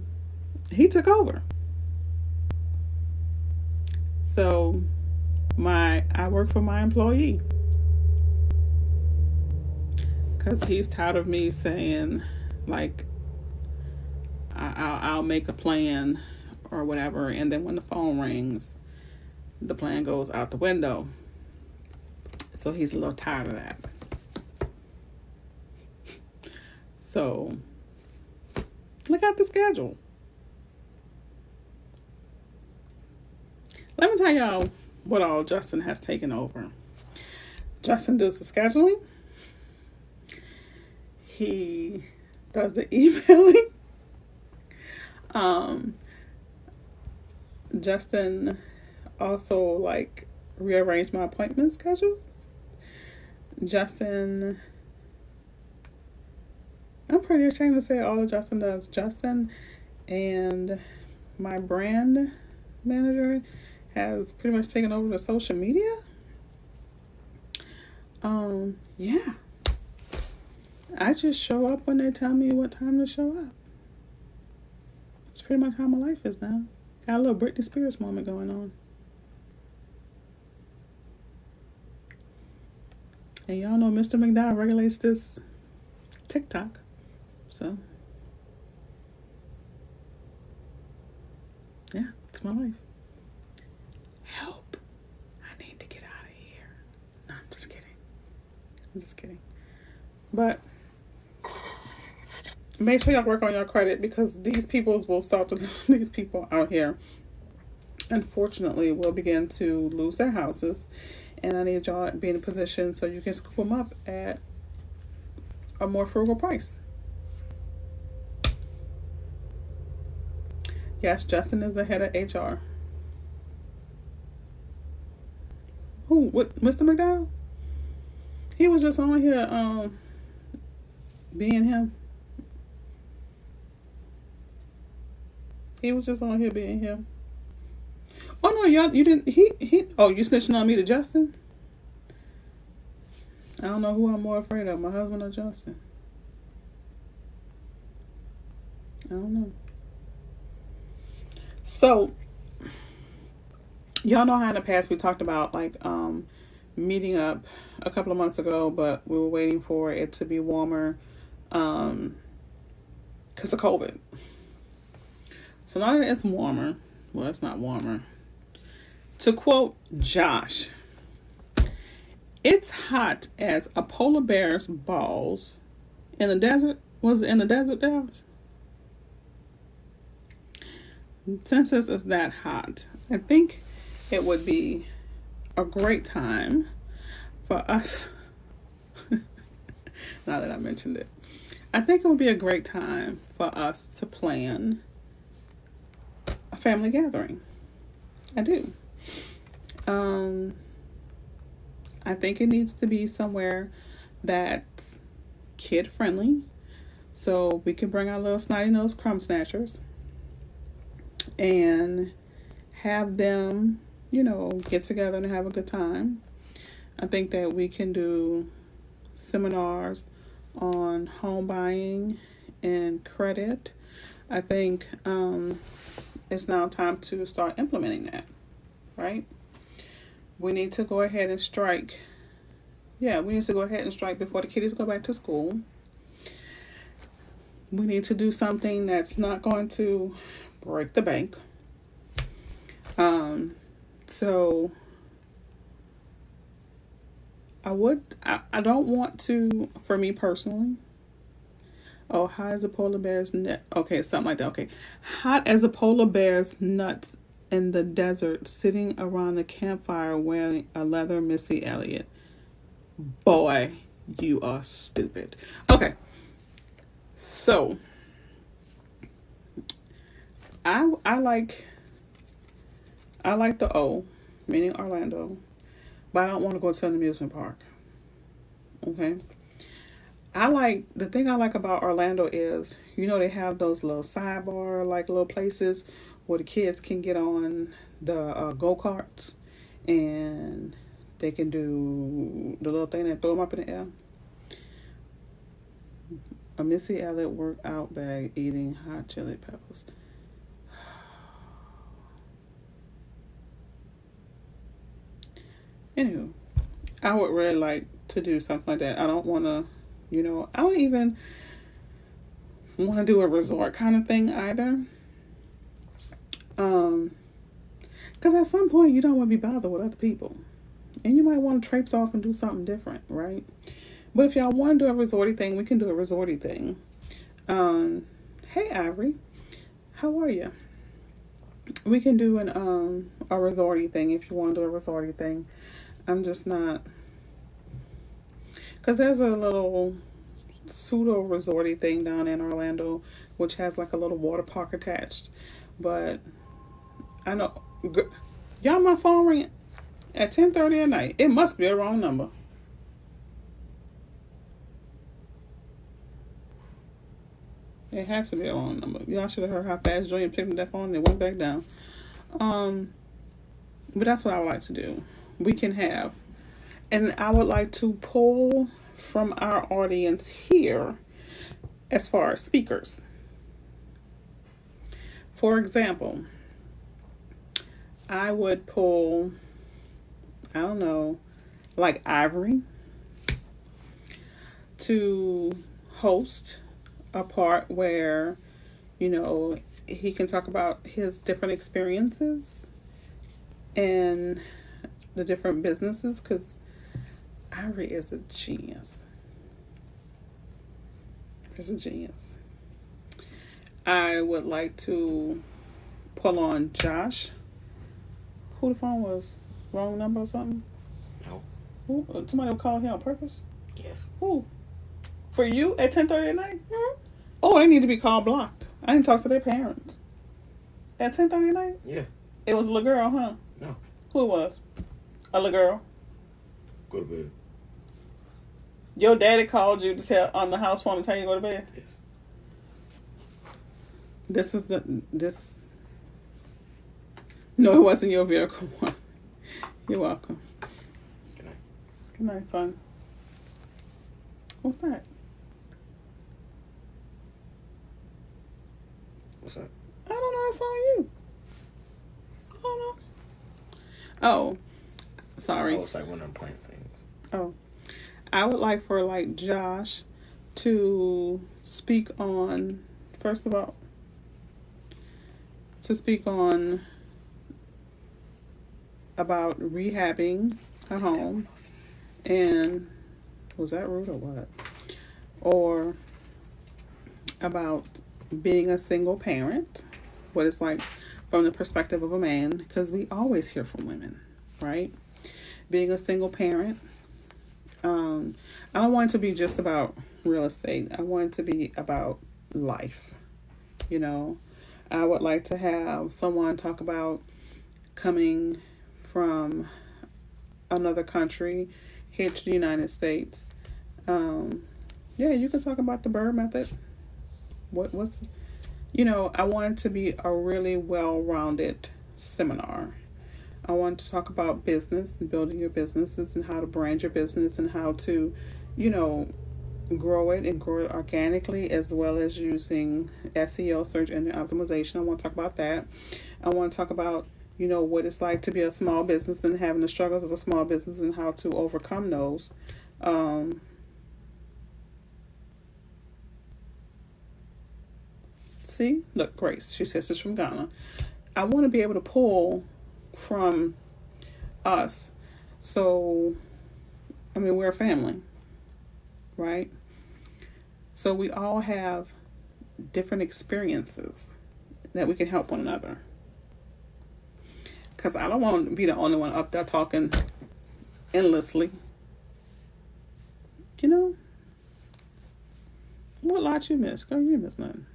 he took over. So I work for my employee because he's tired of me saying, like, I'll make a plan or whatever, and then when the phone rings, the plan goes out the window. So he's a little tired of that. So look at the schedule. Let me tell y'all what all Justin has taken over. Justin does the scheduling. He does the emailing. Justin also like rearranged my appointment schedule. Justin, I'm pretty ashamed to say all of Justin does. Justin and my brand manager has pretty much taken over the social media. Yeah. I just show up when they tell me what time to show up. It's pretty much how my life is now. Got a little Britney Spears moment going on. And y'all know Mr. McDowell regulates this TikTok. So, yeah, it's my life. Help. I need to get out of here. No, I'm just kidding. I'm just kidding. But make sure y'all work on your credit, because these people will start to, these people out here, unfortunately, will begin to lose their houses. And I need y'all to be in a position so you can scoop them up at a more frugal price. Yes, Justin is the head of HR. Who? What? Mr. McDowell? He was just on here being him. He was just on here being him. Oh no, y'all, you didn't. He. Oh, you snitching on me to Justin? I don't know who I'm more afraid of, my husband or Justin. I don't know. So, y'all know how in the past we talked about like meeting up a couple of months ago, but we were waiting for it to be warmer because of COVID. So now that it's warmer, well, it's not warmer. To quote Josh, it's hot as a polar bear's balls in the desert. Was it in the desert, Dallas? Since this is that hot, I think it would be a great time for us. Now that I mentioned it, I think it would be a great time for us to plan a family gathering. I do. I think it needs to be somewhere that's kid friendly, so we can bring our little snotty nosed crumb snatchers and have them, get together and have a good time. I think that we can do seminars on home buying and credit. I think it's now time to start implementing that, right? We need to go ahead and strike. Yeah, we need to go ahead and strike before the kiddies go back to school. We need to do something that's not going to break the bank. So I don't want to, for me personally. Oh, hot as a polar bear's nut. Okay, something like that. Okay. Hot as a polar bear's nuts in the desert, sitting around the campfire wearing a leather Missy Elliott. Boy, you are stupid. Okay. So, I like the O, meaning Orlando, but I don't want to go to an amusement park. Okay. The thing I like about Orlando is, they have those little sidebar, like little places where the kids can get on the go-karts and they can do the little thing that throw them up in the air. A Missy Elliott workout bag eating hot chili peppers. Anywho, I would really like to do something like that. I don't want to, I don't even want to do a resort kind of thing either. Because at some point you don't want to be bothered with other people. And you might want to traipse off and do something different, right? But if y'all want to do a resorty thing, we can do a resorty thing. Hey, Ivory. How are you? We can do a resorty thing if you want to do a resorty thing. I'm just not... Because there's a little pseudo resorty thing down in Orlando, which has like a little water park attached. But I know... Y'all, my phone ring at 10:30 at night. It must be a wrong number. It has to be a wrong number. Y'all should have heard how fast Julian picked up that phone and it went back down. But that's what I would like to do. We can have... And I would like to pull from our audience here as far as speakers. For example, I would pull, I don't know, like Ivory to host a part where, he can talk about his different experiences and the different businesses, because Ivory is a genius. He's a genius. I would like to pull on Josh. Who the phone was? Wrong number or something? No. Who? Somebody will call him on purpose? Yes. Who? For you at 10:30 at night? Mm-hmm. Oh, they need to be called blocked. I didn't talk to their parents. At 10:30 at night? Yeah. It was a little girl, huh? No. Who it was? A little girl? Go to bed. Your daddy called you to tell on the house phone to tell you to go to bed. Yes. This is this. No, it wasn't your vehicle. You're welcome. Good night. Good night, son. What's that? What's up? I don't know. It's on you. I don't know. Oh, sorry. Oh, it's like one of them plant things. Oh, I would like for like Josh to speak on, first of all, to speak on about rehabbing a home, and was that rude or what? Or about being a single parent, what it's like from the perspective of a man, because we always hear from women, right? Being a single parent. I don't want it to be just about real estate. I want it to be about life. You know, I would like to have someone talk about coming from another country here to the United States. Yeah, you can talk about the Bird method. What's I want it to be a really well-rounded seminar. I want to talk about business, building your businesses, and how to brand your business, and how to, grow it and grow it organically, as well as using SEO, search engine optimization. I want to talk about that. I want to talk about, what it's like to be a small business and having the struggles of a small business and how to overcome those. See, look, Grace, she says she's from Ghana. I want to be able to pull from us. So, we're a family, right? So we all have different experiences that we can help one another. Because I don't want to be the only one up there talking endlessly. What lot you miss? Girl, you miss nothing.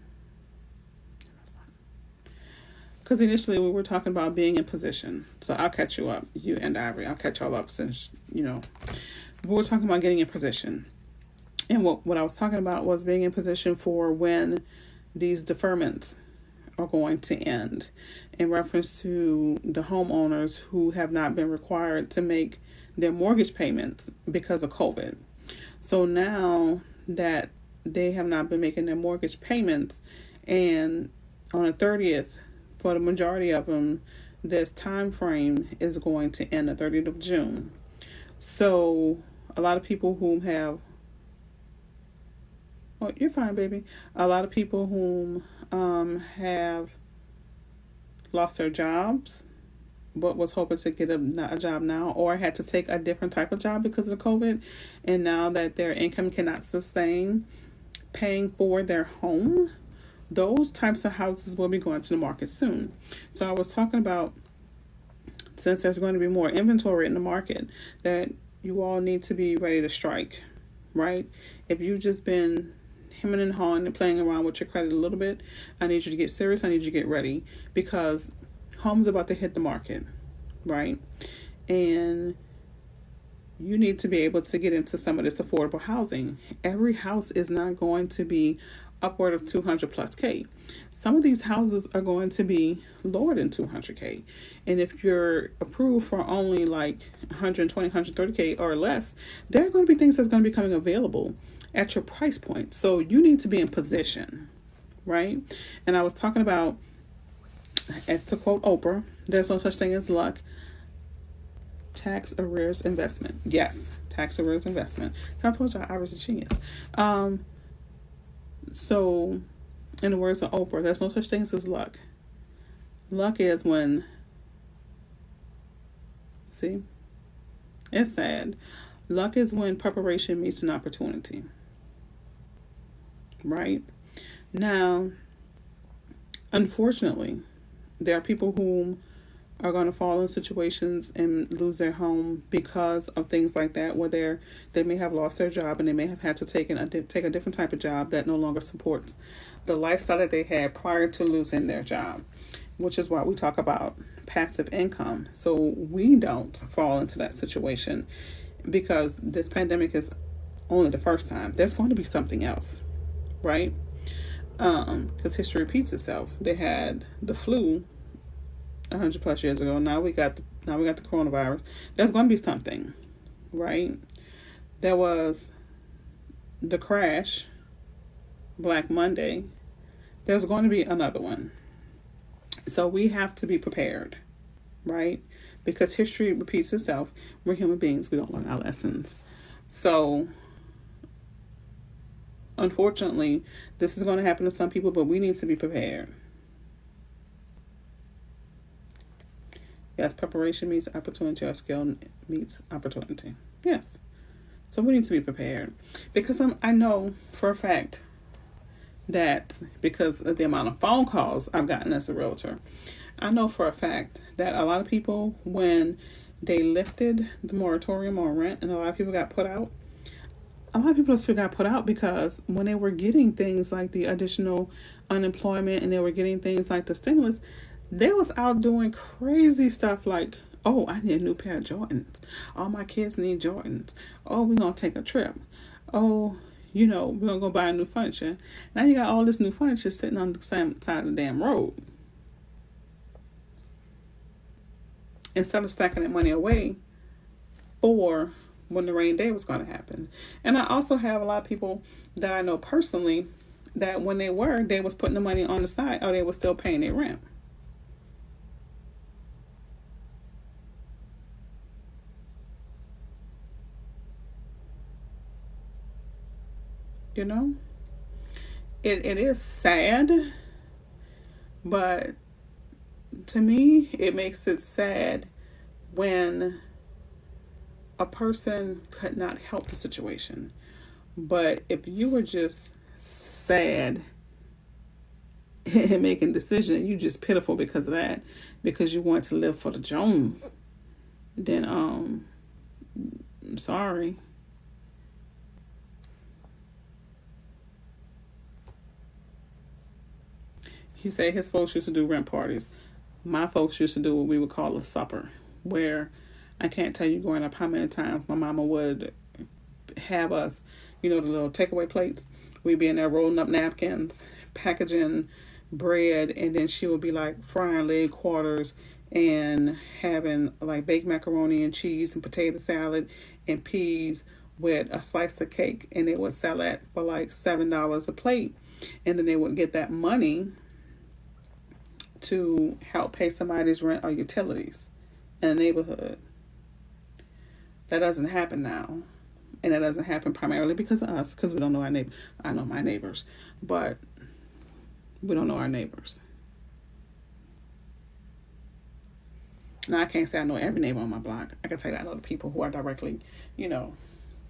Because initially we were talking about being in position. So I'll catch you up, you and Ivory. I'll catch y'all up since, we were talking about getting in position. And what I was talking about was being in position for when these deferments are going to end, in reference to the homeowners who have not been required to make their mortgage payments because of COVID. So now that they have not been making their mortgage payments, and on the 30th, for the majority of them, this time frame is going to end the 30th of June. So a lot of people who have, oh, you're fine, baby. A lot of people whom have lost their jobs, but was hoping to get a job now, or had to take a different type of job because of the COVID, and now that their income cannot sustain paying for their home, those types of houses will be going to the market soon. So I was talking about, since there's going to be more inventory in the market, that you all need to be ready to strike, right? If you've just been hemming and hawing and playing around with your credit a little bit, I need you to get serious. I need you to get ready, because home's about to hit the market, right? And you need to be able to get into some of this affordable housing. Every house is not going to be upward of 200 plus K. Some of these houses are going to be lower than 200K. And if you're approved for only like 120, 130K or less, there are going to be things that's going to be coming available at your price point. So you need to be in position, right? And I was talking about, to quote Oprah, there's no such thing as luck. Tax arrears investment. Yes, tax arrears investment. So I told you I was a genius. So, in the words of Oprah, there's no such thing as luck. Luck is when, see, it's sad. Luck is when preparation meets an opportunity. Right? Now, unfortunately, there are people who are going to fall in situations and lose their home because of things like that, where they may have lost their job, and they may have had to take a different type of job that no longer supports the lifestyle that they had prior to losing their job, which is why we talk about passive income. So we don't fall into that situation, because this pandemic is only the first time. There's going to be something else, right? Because history repeats itself. They had the flu 100 plus years ago. Now we got the coronavirus. There's going to be something, right? There was the crash, Black Monday. There's going to be another one. So we have to be prepared, right? Because history repeats itself. We're human beings. We don't learn our lessons. So unfortunately, this is going to happen to some people, but we need to be prepared. Yes, preparation meets opportunity, or skill meets opportunity. Yes. So we need to be prepared. Because I know for a fact that, because of the amount of phone calls I've gotten as a realtor, I know for a fact that a lot of people, when they lifted the moratorium on rent and a lot of people got put out, a lot of people just got put out because when they were getting things like the additional unemployment and they were getting things like the stimulus, they was out doing crazy stuff like, oh, I need a new pair of Jordans. All my kids need Jordans. Oh, we're going to take a trip. Oh, we're going to go buy new furniture. Now you got all this new furniture sitting on the same side of the damn road. Instead of stacking that money away for when the rain day was going to happen. And I also have a lot of people that I know personally that when they was putting the money on the side, or they were still paying their rent. You know, it is sad, but to me, it makes it sad when a person could not help the situation. But if you were just sad and making decisions, you just pitiful because of that, because you want to live for the Jones, then I'm sorry. He said his folks used to do rent parties. My folks used to do what we would call a supper, where I can't tell you growing up how many times my mama would have us, the little takeaway plates. We'd be in there rolling up napkins, packaging bread, and then she would be like frying leg quarters and having like baked macaroni and cheese and potato salad and peas with a slice of cake, and they would sell that for like $7 a plate. And then they would get that money to help pay somebody's rent or utilities in the neighborhood. That doesn't happen now. And that doesn't happen primarily because of us, because we don't know our neighbors. I know my neighbors, but we don't know our neighbors. Now, I can't say I know every neighbor on my block. I can tell you I know the people who are directly,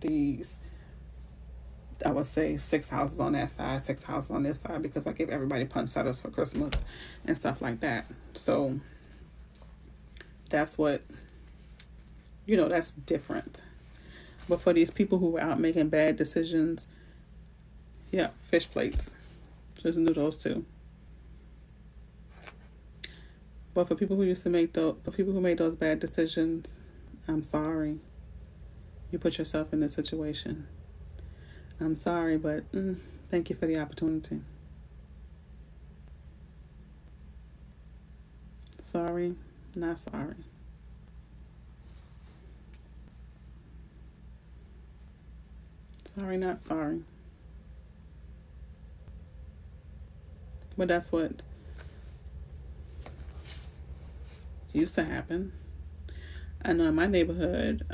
these, I would say 6 houses on that side, 6 houses on this side, because I give everybody poinsettias for Christmas and stuff like that. So that's what, that's different. But for these people who were out making bad decisions, yeah, fish plates. Just do those too. But for people who used to for people who made those bad decisions, I'm sorry. You put yourself in this situation. I'm sorry, but thank you for the opportunity. Sorry, not sorry. Sorry, not sorry. But that's what used to happen. I know in my neighborhood,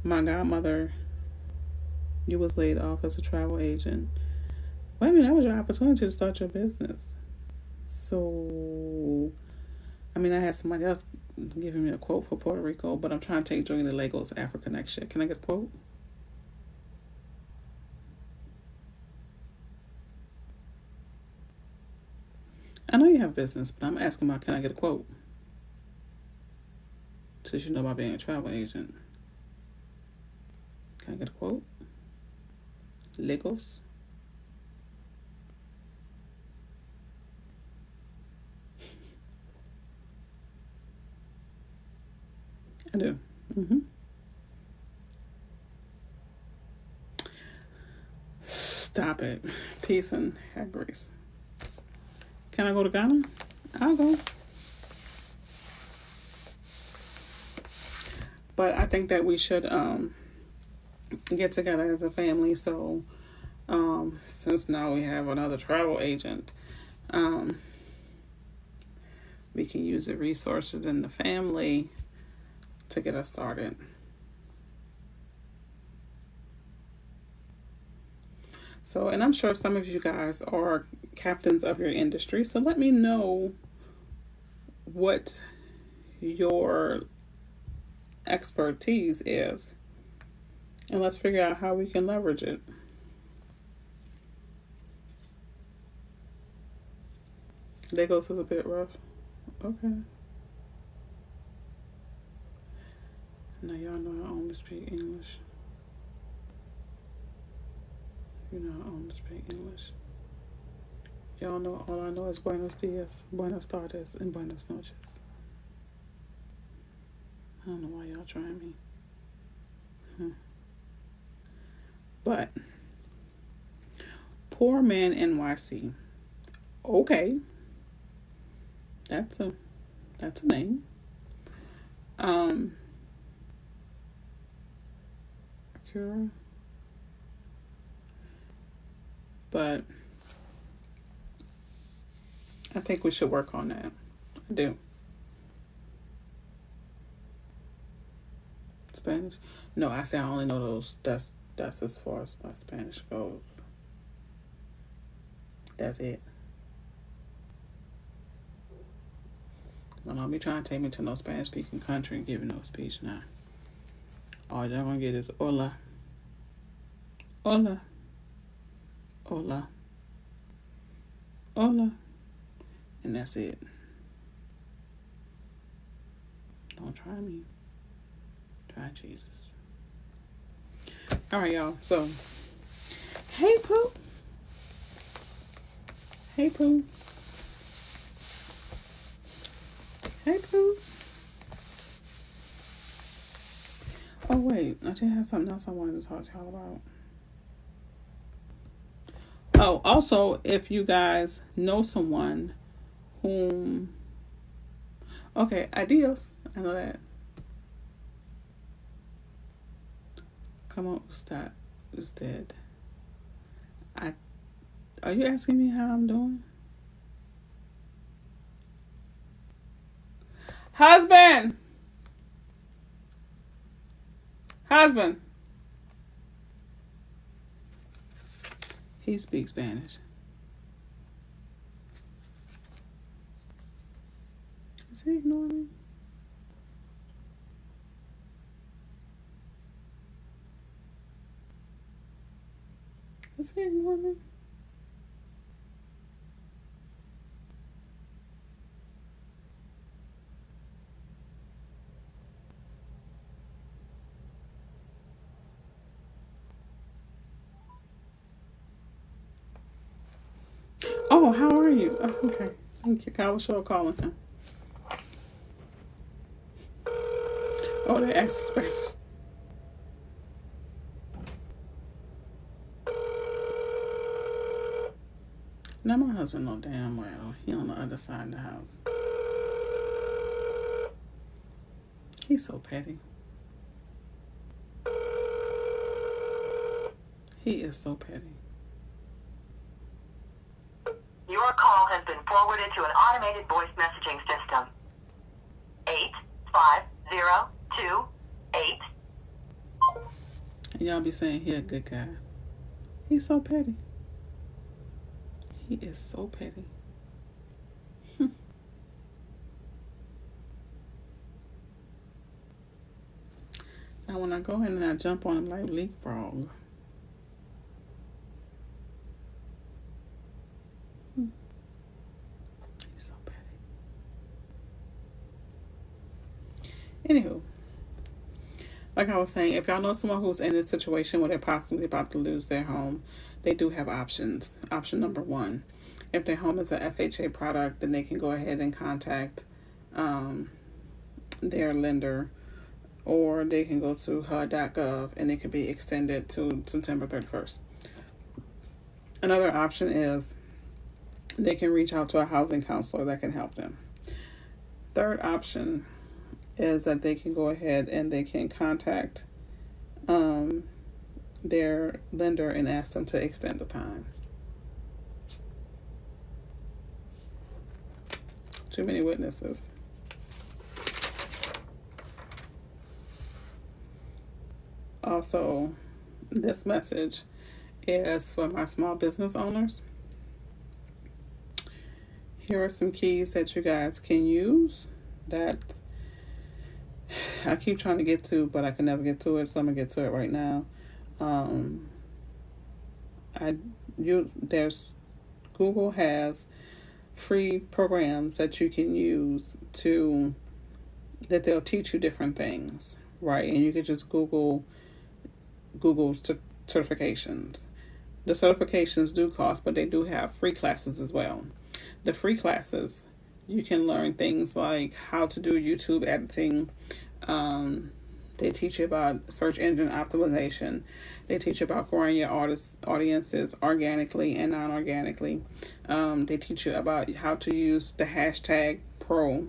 my godmother, you was laid off as a travel agent. Wait a minute, that was your opportunity to start your business. So, I had somebody else giving me a quote for Puerto Rico, but I'm trying to take Journey to Lagos Africa next year. Can I get a quote? I know you have business, but I'm asking about, can I get a quote? Since you know about being a travel agent. Can I get a quote? Lagos? I do. Stop it. Peace and have grace. Can I go to Ghana? I'll go. But I think that we should get together as a family. So since now we have another travel agent, we can use the resources in the family to get us started. So, and I'm sure some of you guys are captains of your industry. So let me know what your expertise is. And let's figure out how we can leverage it. Lagos is a bit rough. Okay. Now y'all know I only speak English. You know I only speak English. Y'all know all I know is Buenos Dias, Buenos Tardes, and Buenos Noches. I don't know why y'all trying me. But Poor Man NYC. Okay. That's a name. Cure. But I think we should work on that. I do. Spanish? No, I say I only know those. That's as far as my Spanish goes. That's it. Don't be trying to take me to no Spanish speaking country and give me no speech now. All y'all gonna get is hola. Hola. Hola. Hola. And that's it. Don't try me. Try Jesus. Alright, y'all. So, hey, Pooh. Hey, Pooh. Hey, Pooh. Oh, wait. I just had something else I wanted to talk to y'all about. Oh, also, if you guys know someone whom... Okay, adios. I know that. Come on, stop. Who's dead? Are you asking me how I'm doing? Husband! Husband! He speaks Spanish. Is he ignoring me? Is he ignoring me? Oh, how are you? Oh, okay. Thank you. I was sure calling him. Oh, they asked for Spanish. Now, my husband know damn well he on the other side of the house. He's so petty. He is so petty. Your call has been forwarded to an automated voice messaging system. 85028. And y'all be saying he a good guy. He's so petty. He is so petty. Now when I go in and I jump on him like leapfrog. He's so petty. Anywho, like I was saying, if y'all know someone who's in a situation where they're possibly about to lose their home, they do have options. Option number one, if their home is a FHA product, then they can go ahead and contact their lender, or they can go to HUD.gov and it can be extended to September 31st. Another option is they can reach out to a housing counselor that can help them. Third option is that they can go ahead and they can contact their lender and ask them to extend the time. Too many witnesses. Also, this message is for my small business owners. Here are some keys that you guys can use that I keep trying to get to, but I can never get to it, so I'm gonna get to it right now. Google has free programs that you can use that they'll teach you different things, right? And you can just Google certifications. The certifications do cost, but they do have free classes as well. The free classes, you can learn things like how to do YouTube editing. They teach you about search engine optimization. They teach you about growing your audiences organically and non-organically. They teach you about how to use the hashtag pro.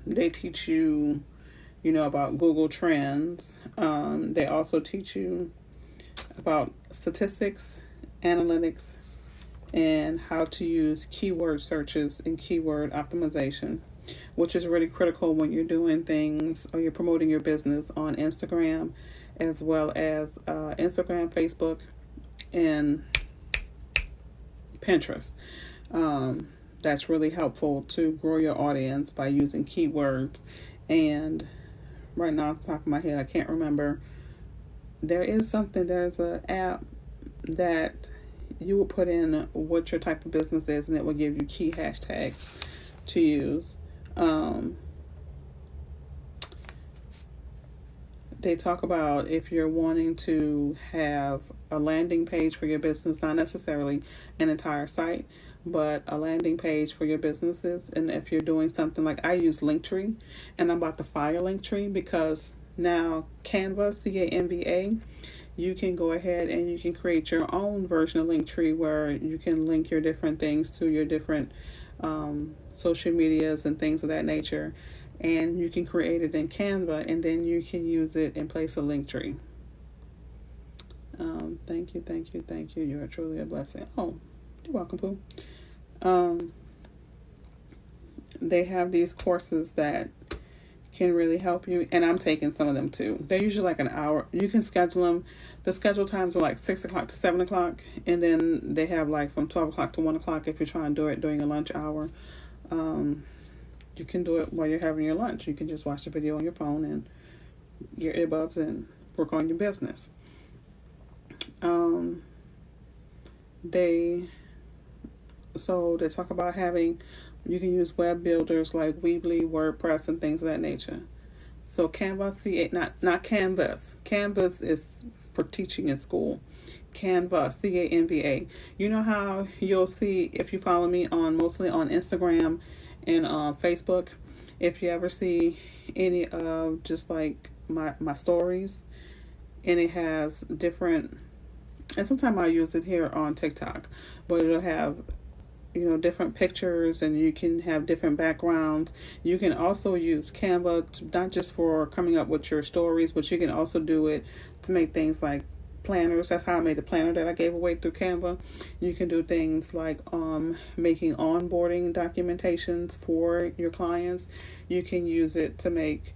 They teach you, about Google Trends. They also teach you about statistics, analytics, and how to use keyword searches and keyword optimization, which is really critical when you're doing things or you're promoting your business on Instagram, as well as Instagram, Facebook, and Pinterest. That's really helpful to grow your audience by using keywords. And right now, off the top of my head, I can't remember. There's an app that you will put in what your type of business is, and it will give you key hashtags to use. They talk about if you're wanting to have a landing page for your business, not necessarily an entire site, but a landing page for your businesses. And if you're doing something like I use Linktree, and I'm about to fire Linktree because now Canva, CANVA, you can go ahead and you can create your own version of Linktree where you can link your different things to your different social medias and things of that nature. And you can create it in Canva, and then you can use it in place of Linktree. Thank you. You are truly a blessing. Oh, you're welcome, Pooh. They have these courses that can really help you, and I'm taking some of them too. They're usually like an hour. You can schedule them. The schedule times are like 6 o'clock to 7 o'clock, and then they have like from 12 o'clock to 1 o'clock if you're trying to do it during a lunch hour. You can do it while you're having your lunch. You can just watch the video on your phone and your earbuds and work on your business. They talk about you can use web builders like Weebly, WordPress, and things of that nature. So Canva, not Canvas. Canvas is for teaching in school. Canva, CANVA. You know how you'll see, if you follow me mostly on Instagram and Facebook, if you ever see any of just like my stories, and it has different, and sometimes I use it here on TikTok, but it'll have different pictures, and you can have different backgrounds. You can also use Canva not just for coming up with your stories, but you can also do it to make things like planners. That's how I made the planner that I gave away through Canva. You can do things like making onboarding documentations for your clients. You can use it to make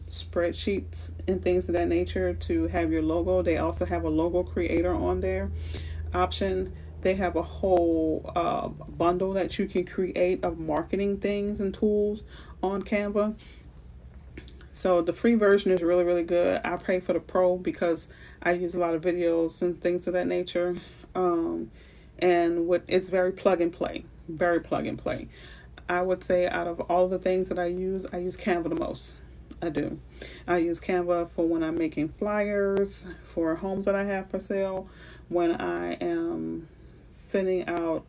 spreadsheets and things of that nature to have your logo. They also have a logo creator on there option. They have a whole bundle that you can create of marketing things and tools on Canva. So the free version is really, really good. I pay for the pro because I use a lot of videos and things of that nature. It's very plug and play. Very plug and play. I would say out of all the things that I use Canva the most. I do. I use Canva for when I'm making flyers for homes that I have for sale, when I am sending out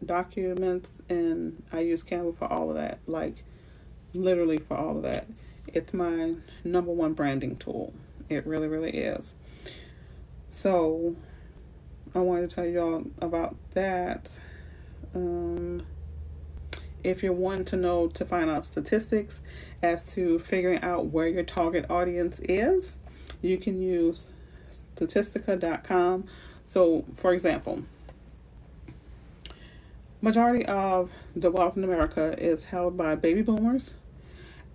documents, and I use Canva for all of that, like literally for all of that. It's my number one branding tool. It really, really is. So I wanted to tell y'all about that. If you're wanting to know to find out statistics as to figuring out where your target audience is, you can use statistica.com. So, for example, majority of the wealth in America is held by baby boomers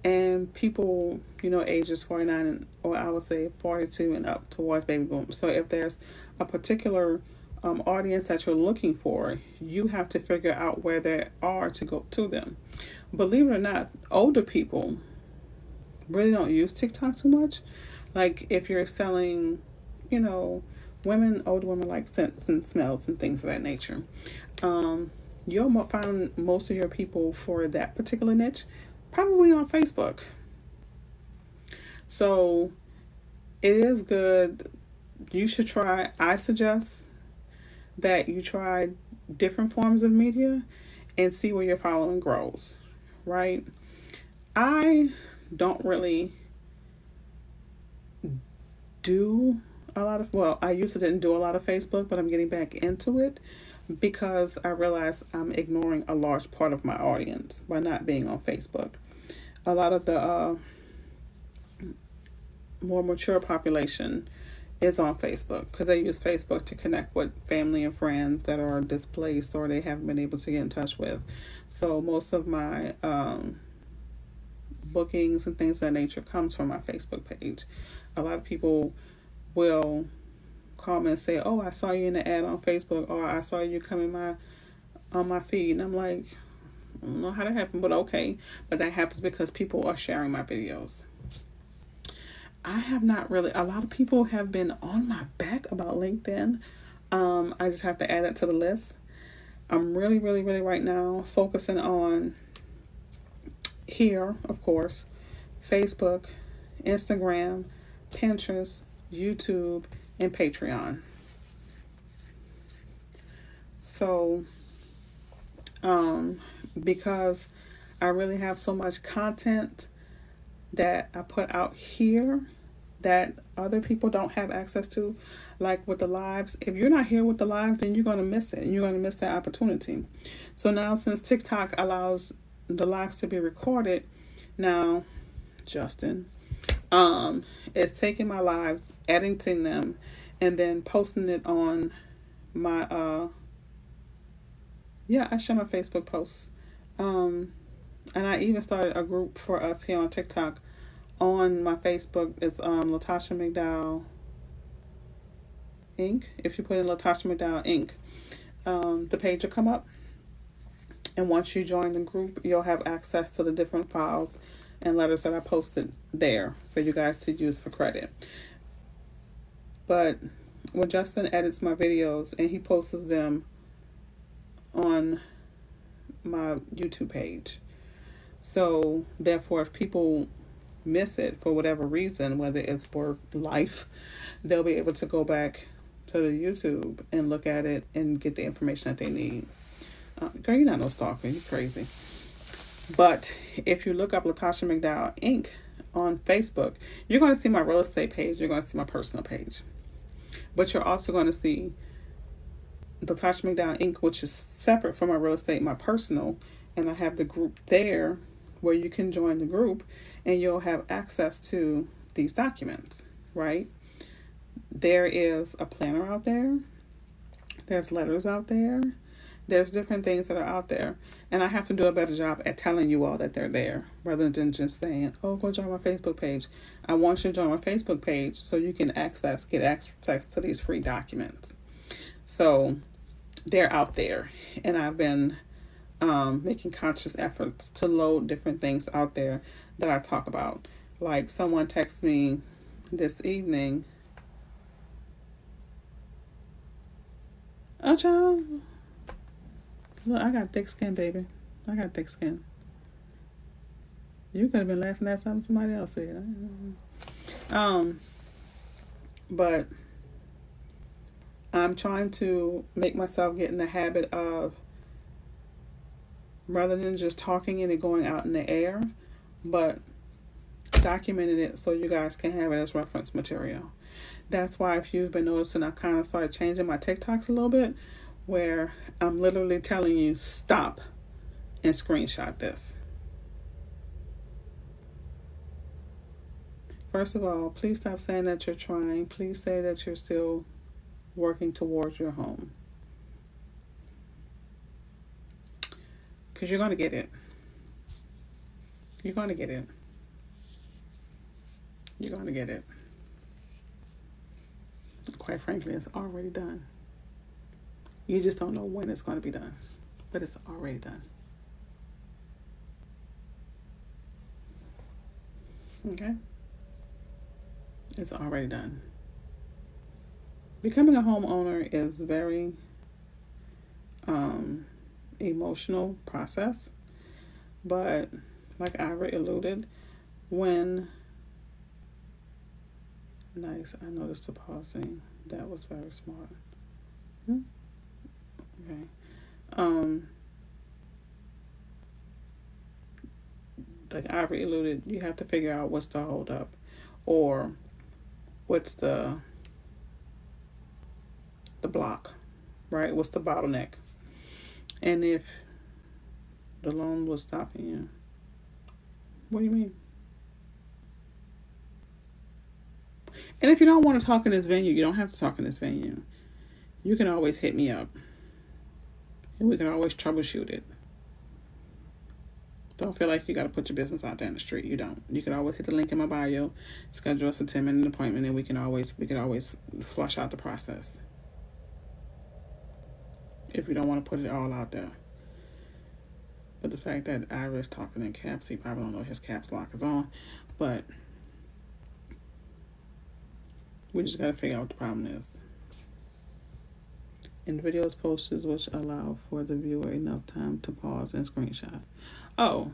and people, ages 49 or I would say 42 and up towards baby boomers. So if there's a particular audience that you're looking for, you have to figure out where they are to go to them. Believe it or not, older people really don't use TikTok too much. Like if you're selling, older women like scents and smells and things of that nature. You'll find most of your people for that particular niche probably on Facebook. So it is good. You should try, I suggest that you try different forms of media and see where your following grows, right? I don't really do a lot of, I used to didn't do a lot of Facebook, but I'm getting back into it because I realize I'm ignoring a large part of my audience by not being on Facebook. A lot of the more mature population is on Facebook because they use Facebook to connect with family and friends that are displaced or they haven't been able to get in touch with. So most of my bookings and things of that nature comes from my Facebook page. A lot of people will call me and say, "Oh, I saw you in the ad on Facebook," or "I saw you coming on my feed," and I'm like, I don't know how that happened, but okay. But that happens because people are sharing my videos. I have not really, a lot of people have been on my back about LinkedIn. I just have to add it to the list. I'm really right now focusing on here, of course, Facebook, Instagram, Pinterest, YouTube, and Patreon. So, because I really have so much content that I put out here that other people don't have access to, like with the lives. If you're not here with the lives, then you're going to miss it, and you're going to miss that opportunity. So now, since TikTok allows the lives to be recorded, now Justin is taking my lives, editing them, and then posting it on my I share my Facebook posts. And I even started a group for us here on TikTok. On my Facebook, it's Latasha McDowell Inc. If you put in Latasha McDowell Inc., the page will come up. And once you join the group, you'll have access to the different files and letters that I posted there for you guys to use for credit. But when Justin edits my videos and he posts them on my YouTube page. So therefore, if people miss it for whatever reason, whether it's work, life, they'll be able to go back to the YouTube and look at it and get the information that they need. Girl, you're not no stalker. You're crazy. But if you look up Latasha McDowell Inc. on Facebook, you're going to see my real estate page. You're going to see my personal page. But you're also going to see Latasha McDowell Inc., which is separate from my real estate, my personal. And I have the group there where you can join the group and you'll have access to these documents, right? There is a planner out there. There's letters out there. There's different things that are out there. And I have to do a better job at telling you all that they're there rather than just saying, "Oh, go join my Facebook page." I want you to join my Facebook page so you can get access to these free documents. So they're out there. And I've been making conscious efforts to load different things out there that I talk about. Like someone texted me this evening. "Oh, child. Look, I got thick skin, baby. I got thick skin." You could have been laughing at something somebody else said. But I'm trying to make myself get in the habit of, rather than just talking and it going out in the air, but documented it so you guys can have it as reference material. That's why if you've been noticing, I kind of started changing my TikToks a little bit, where I'm literally telling you stop and screenshot this. First of all, please stop saying that you're trying. Please say that you're still working towards your home. Because you're going to get it. You're going to get it. You're going to get it. Quite frankly, it's already done. You just don't know when it's going to be done. But it's already done. Okay? It's already done. Becoming a homeowner is very emotional process. But like Ira alluded, when nice, I noticed the pausing. That was very smart. Okay. Like Ira alluded, you have to figure out what's the hold up, or what's the block, right? What's the bottleneck? And if the loan was stopping you, what do you mean? And if you don't want to talk in this venue, you don't have to talk in this venue. You can always hit me up, and we can always troubleshoot it. Don't feel like you got to put your business out there in the street. You don't. You can always hit the link in my bio, schedule us a 10-minute appointment, and we can always flush out the process. If you don't want to put it all out there. But the fact that Ira is talking in caps, he probably don't know his caps lock is on. But we just got to figure out what the problem is. And videos posted which allow for the viewer enough time to pause and screenshot. Oh.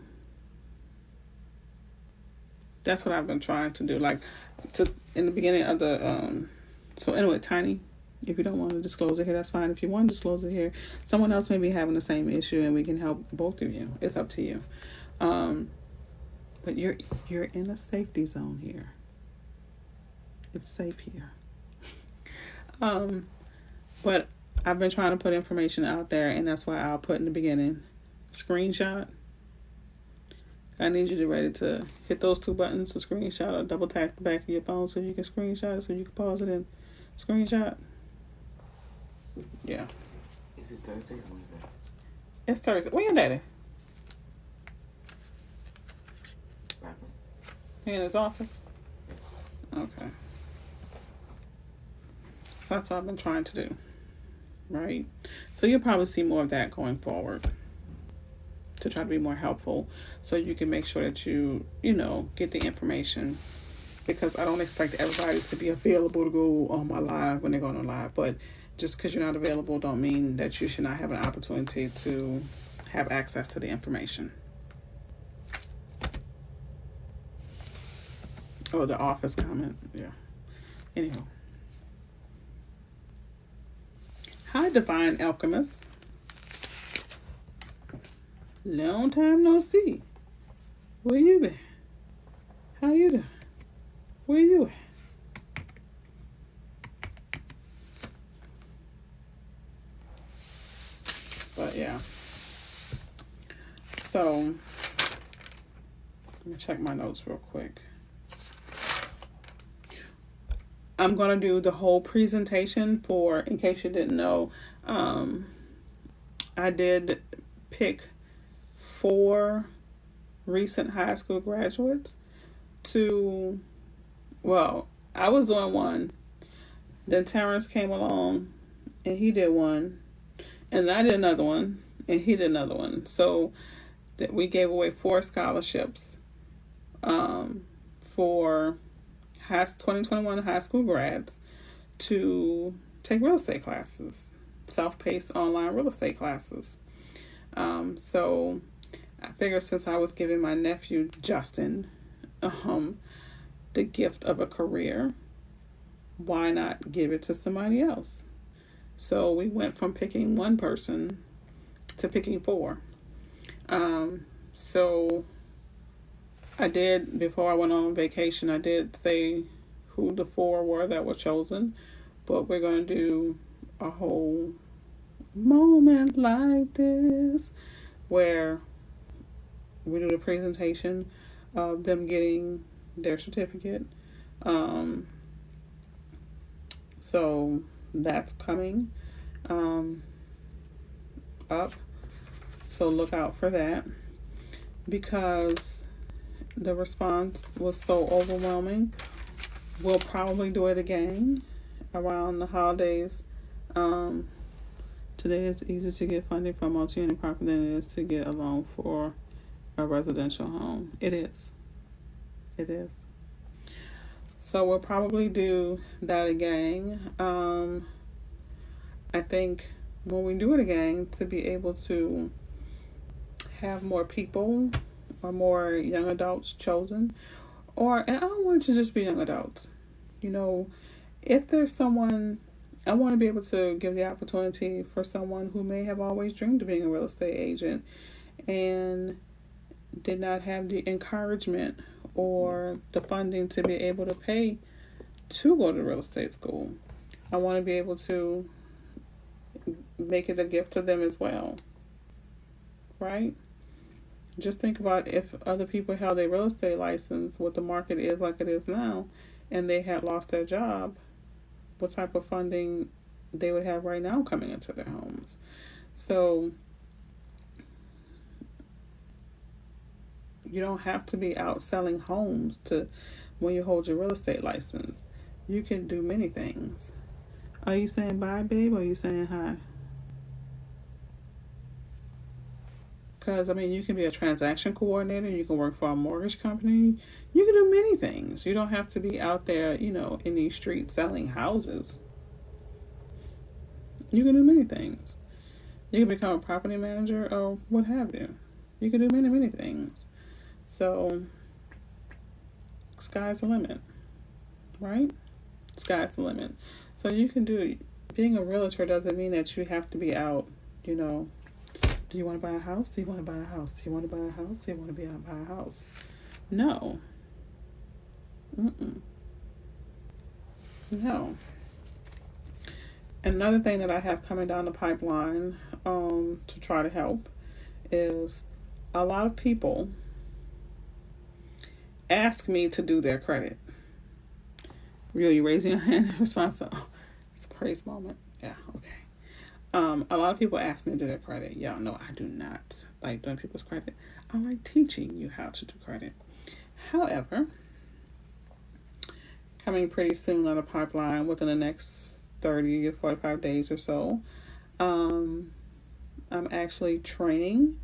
That's what I've been trying to do. Like, in the beginning of the... So anyway, Tiny, if you don't want to disclose it here, that's fine. If you want to disclose it here, someone else may be having the same issue and we can help both of you. It's up to you. But you're in a safety zone here. It's safe here. But I've been trying to put information out there, and that's why I'll put in the beginning, screenshot. I need you to ready to hit those two buttons to screenshot, or double tap the back of your phone so you can screenshot it, so you can pause it and screenshot. Yeah. Is it Thursday or Wednesday? It's Thursday. Where your daddy? Bathroom. He in his office? Okay. So that's what I've been trying to do. Right? So you'll probably see more of that going forward, to try to be more helpful, so you can make sure that you get the information, because I don't expect everybody to be available to go on my live when they're going on live. But just because you're not available don't mean that you should not have an opportunity to have access to the information. Oh, the office comment. Yeah. Anyhow. Hi, Divine Alchemist. Long time no see. Where you been? How you doing? Where you at? But yeah. So, let me check my notes real quick. I'm going to do the whole presentation for, in case you didn't know, I did pick 4 recent high school graduates to, well, I was doing one, then Terrence came along and he did one, and I did another one, and he did another one. So that we gave away 4 scholarships for 2021 high school grads to take real estate classes, self-paced online real estate classes. So I figured, since I was giving my nephew Justin the gift of a career, why not give it to somebody else? So we went from picking 1 person to picking 4. So I did, before I went on vacation, I did say who the 4 were that were chosen, but we're going to do a whole moment like this where we do the presentation of them getting their certificate. So that's coming up. So look out for that, because the response was so overwhelming. We'll probably do it again around the holidays. Today it's easier to get funding for multi-unit property than it is to get a loan for a residential home. It is. It is. So we'll probably do that again. I think when we do it again, to be able to have more people or more young adults chosen, and I don't want it to just be young adults. If there's someone, I want to be able to give the opportunity for someone who may have always dreamed of being a real estate agent and did not have the encouragement or the funding to be able to pay to go to real estate school. I want to be able to make it a gift to them as well, right? Just think about if other people held a real estate license, what the market is like it is now, and they had lost their job, what type of funding they would have right now coming into their homes. So you don't have to be out selling homes when you hold your real estate license. You can do many things. Are you saying bye, babe, or are you saying hi? Because, you can be a transaction coordinator. You can work for a mortgage company. You can do many things. You don't have to be out there, in these streets selling houses. You can do many things. You can become a property manager or what have you. You can do many, many things. So, sky's the limit, right? Sky's the limit. So you can do, being a realtor doesn't mean that you have to be out, do you want to buy a house? Do you want to buy a house? Do you want to buy a house? Do you want to be out buy a house? No. No. Another thing that I have coming down the pipeline to try to help is a lot of people ask me to do their credit. Really raising your hand in response to, it's a praise moment. Yeah, okay. A lot of people ask me to do their credit. Y'all know I do not like doing people's credit. I like teaching you how to do credit. However, coming pretty soon on the pipeline within the next 30 to 45 days or so, I'm actually training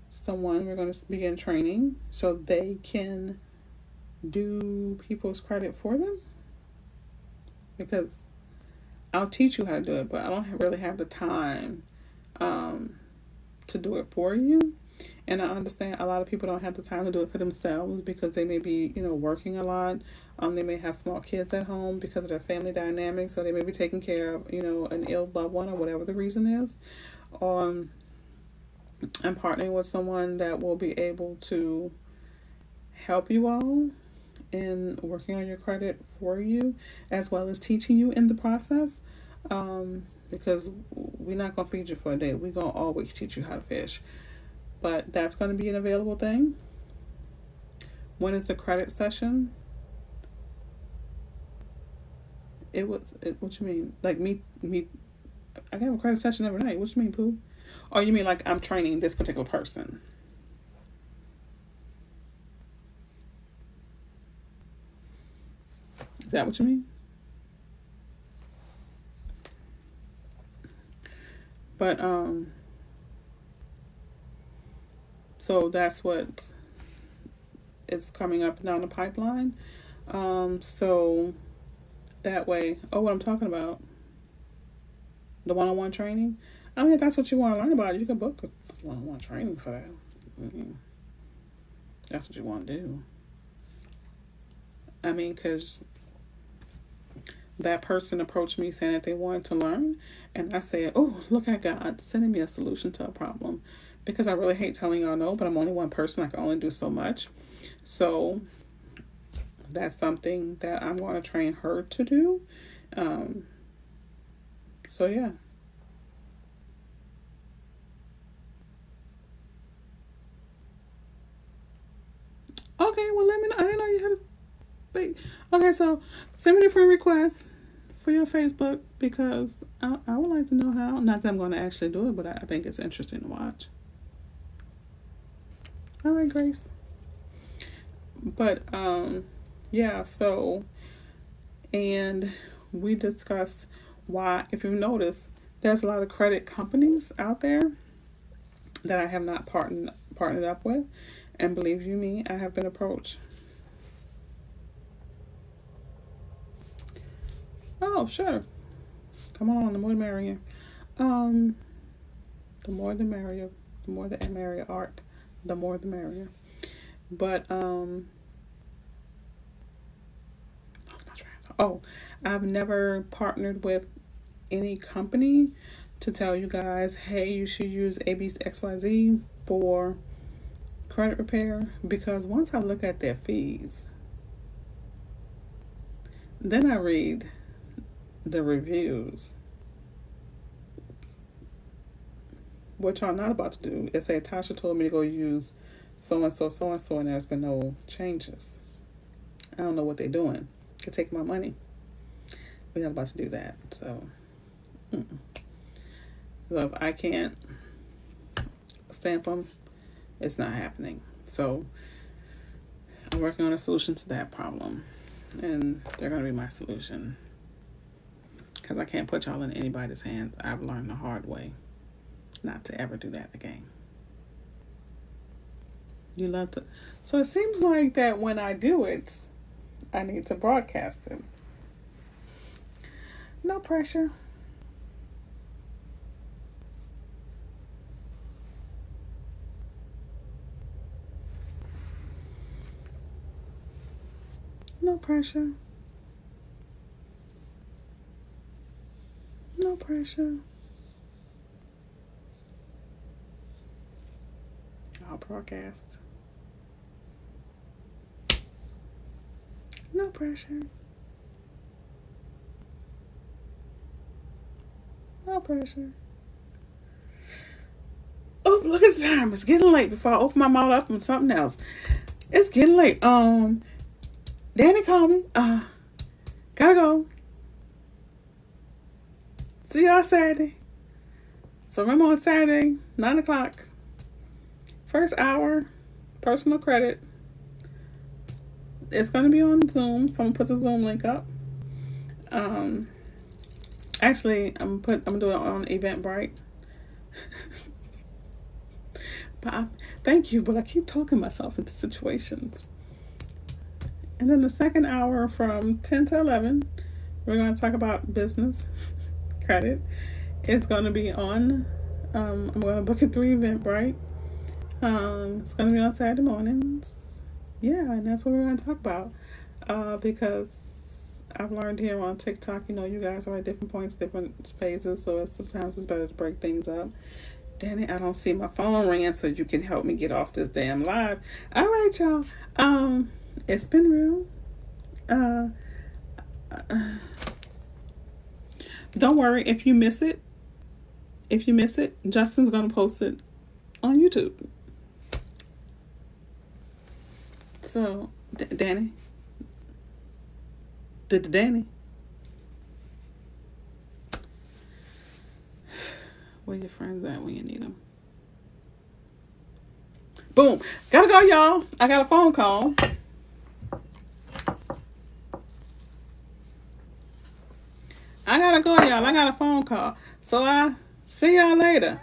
someone. We're going to begin training so they can do people's credit for them, because I'll teach you how to do it, but I don't really have the time to do it for you. And I understand a lot of people don't have the time to do it for themselves because they may be, working a lot. They may have small kids at home because of their family dynamics, so they may be taking care of, an ill loved one or whatever the reason is. I'm partnering with someone that will be able to help you all in working on your credit for you, as well as teaching you in the process, because we're not going to feed you for a day. We're going to always teach you how to fish. But that's going to be an available thing. When it's a credit session, what you mean? Like me, I have a credit session every night. What you mean, Pooh? Or you mean like I'm training this particular person? Is that what you mean? But, so that's what is coming up down the pipeline. So that way, what I'm talking about, the one-on-one training. If that's what you want to learn about, you can book a one-on-one training for that. That's what you want to do. Because that person approached me saying that they wanted to learn, and I said, look at God sending me a solution to a problem, because I really hate telling y'all no, but I'm only one person. I can only do so much. So that's something that I'm going to train her to do. So yeah. Okay, well let me know. I didn't know you had a okay, so send me the friend request for your Facebook because I would like to know how. Not that I'm going to actually do it, but I think it's interesting to watch. All right, Grace. But yeah, so and we discussed why, if you notice, there's a lot of credit companies out there that I have not partnered up with, and believe you me, I have been approached. Oh, sure. Come on, the more the merrier. Um, the more the merrier. The more the merrier art, the more the merrier. But oh, I've never partnered with any company to tell you guys, hey, you should use XYZ for credit repair, because once I look at their fees, then I read the reviews. What y'all not about to do is say, Tasha told me to go use so and so, and there's been no changes. I don't know what they're doing. They're taking my money. We're not about to do that. So, so if I can't stamp them, it's not happening. So I'm working on a solution to that problem, and they're going to be my solution, because I can't put y'all in anybody's hands. I've learned the hard way not to ever do that again. You love to. So it seems like that when I do it, I need to broadcast it. No pressure. No pressure. No pressure. I'll broadcast. No pressure. No pressure. Oh, look at the time. It's getting late before I open my mouth up on something else. It's getting late. Danny called me. Gotta go. See y'all Saturday. So remember, on Saturday, 9 o'clock, first hour, personal credit. It's going to be on Zoom, so I'm going to put the Zoom link up. Actually, I'm going to do it on Eventbrite. But thank you, but I keep talking myself into situations. And then the second hour from 10 to 11, we're going to talk about business credit. It's going to be on, I'm going to book it through Eventbrite. It's going to be on Saturday mornings. Yeah, and that's what we're going to talk about. Because I've learned here on TikTok, you guys are at different points, different phases, so sometimes it's better to break things up. Danny, I don't see my phone ringing, so you can help me get off this damn live. All right, y'all. It's been real. Don't worry if you miss it. If you miss it, Justin's gonna post it on YouTube. So, Danny, Danny, where your friends at when you need them? Boom. Gotta go, y'all. I got a phone call. I gotta go, y'all. I got a phone call. So I see y'all later.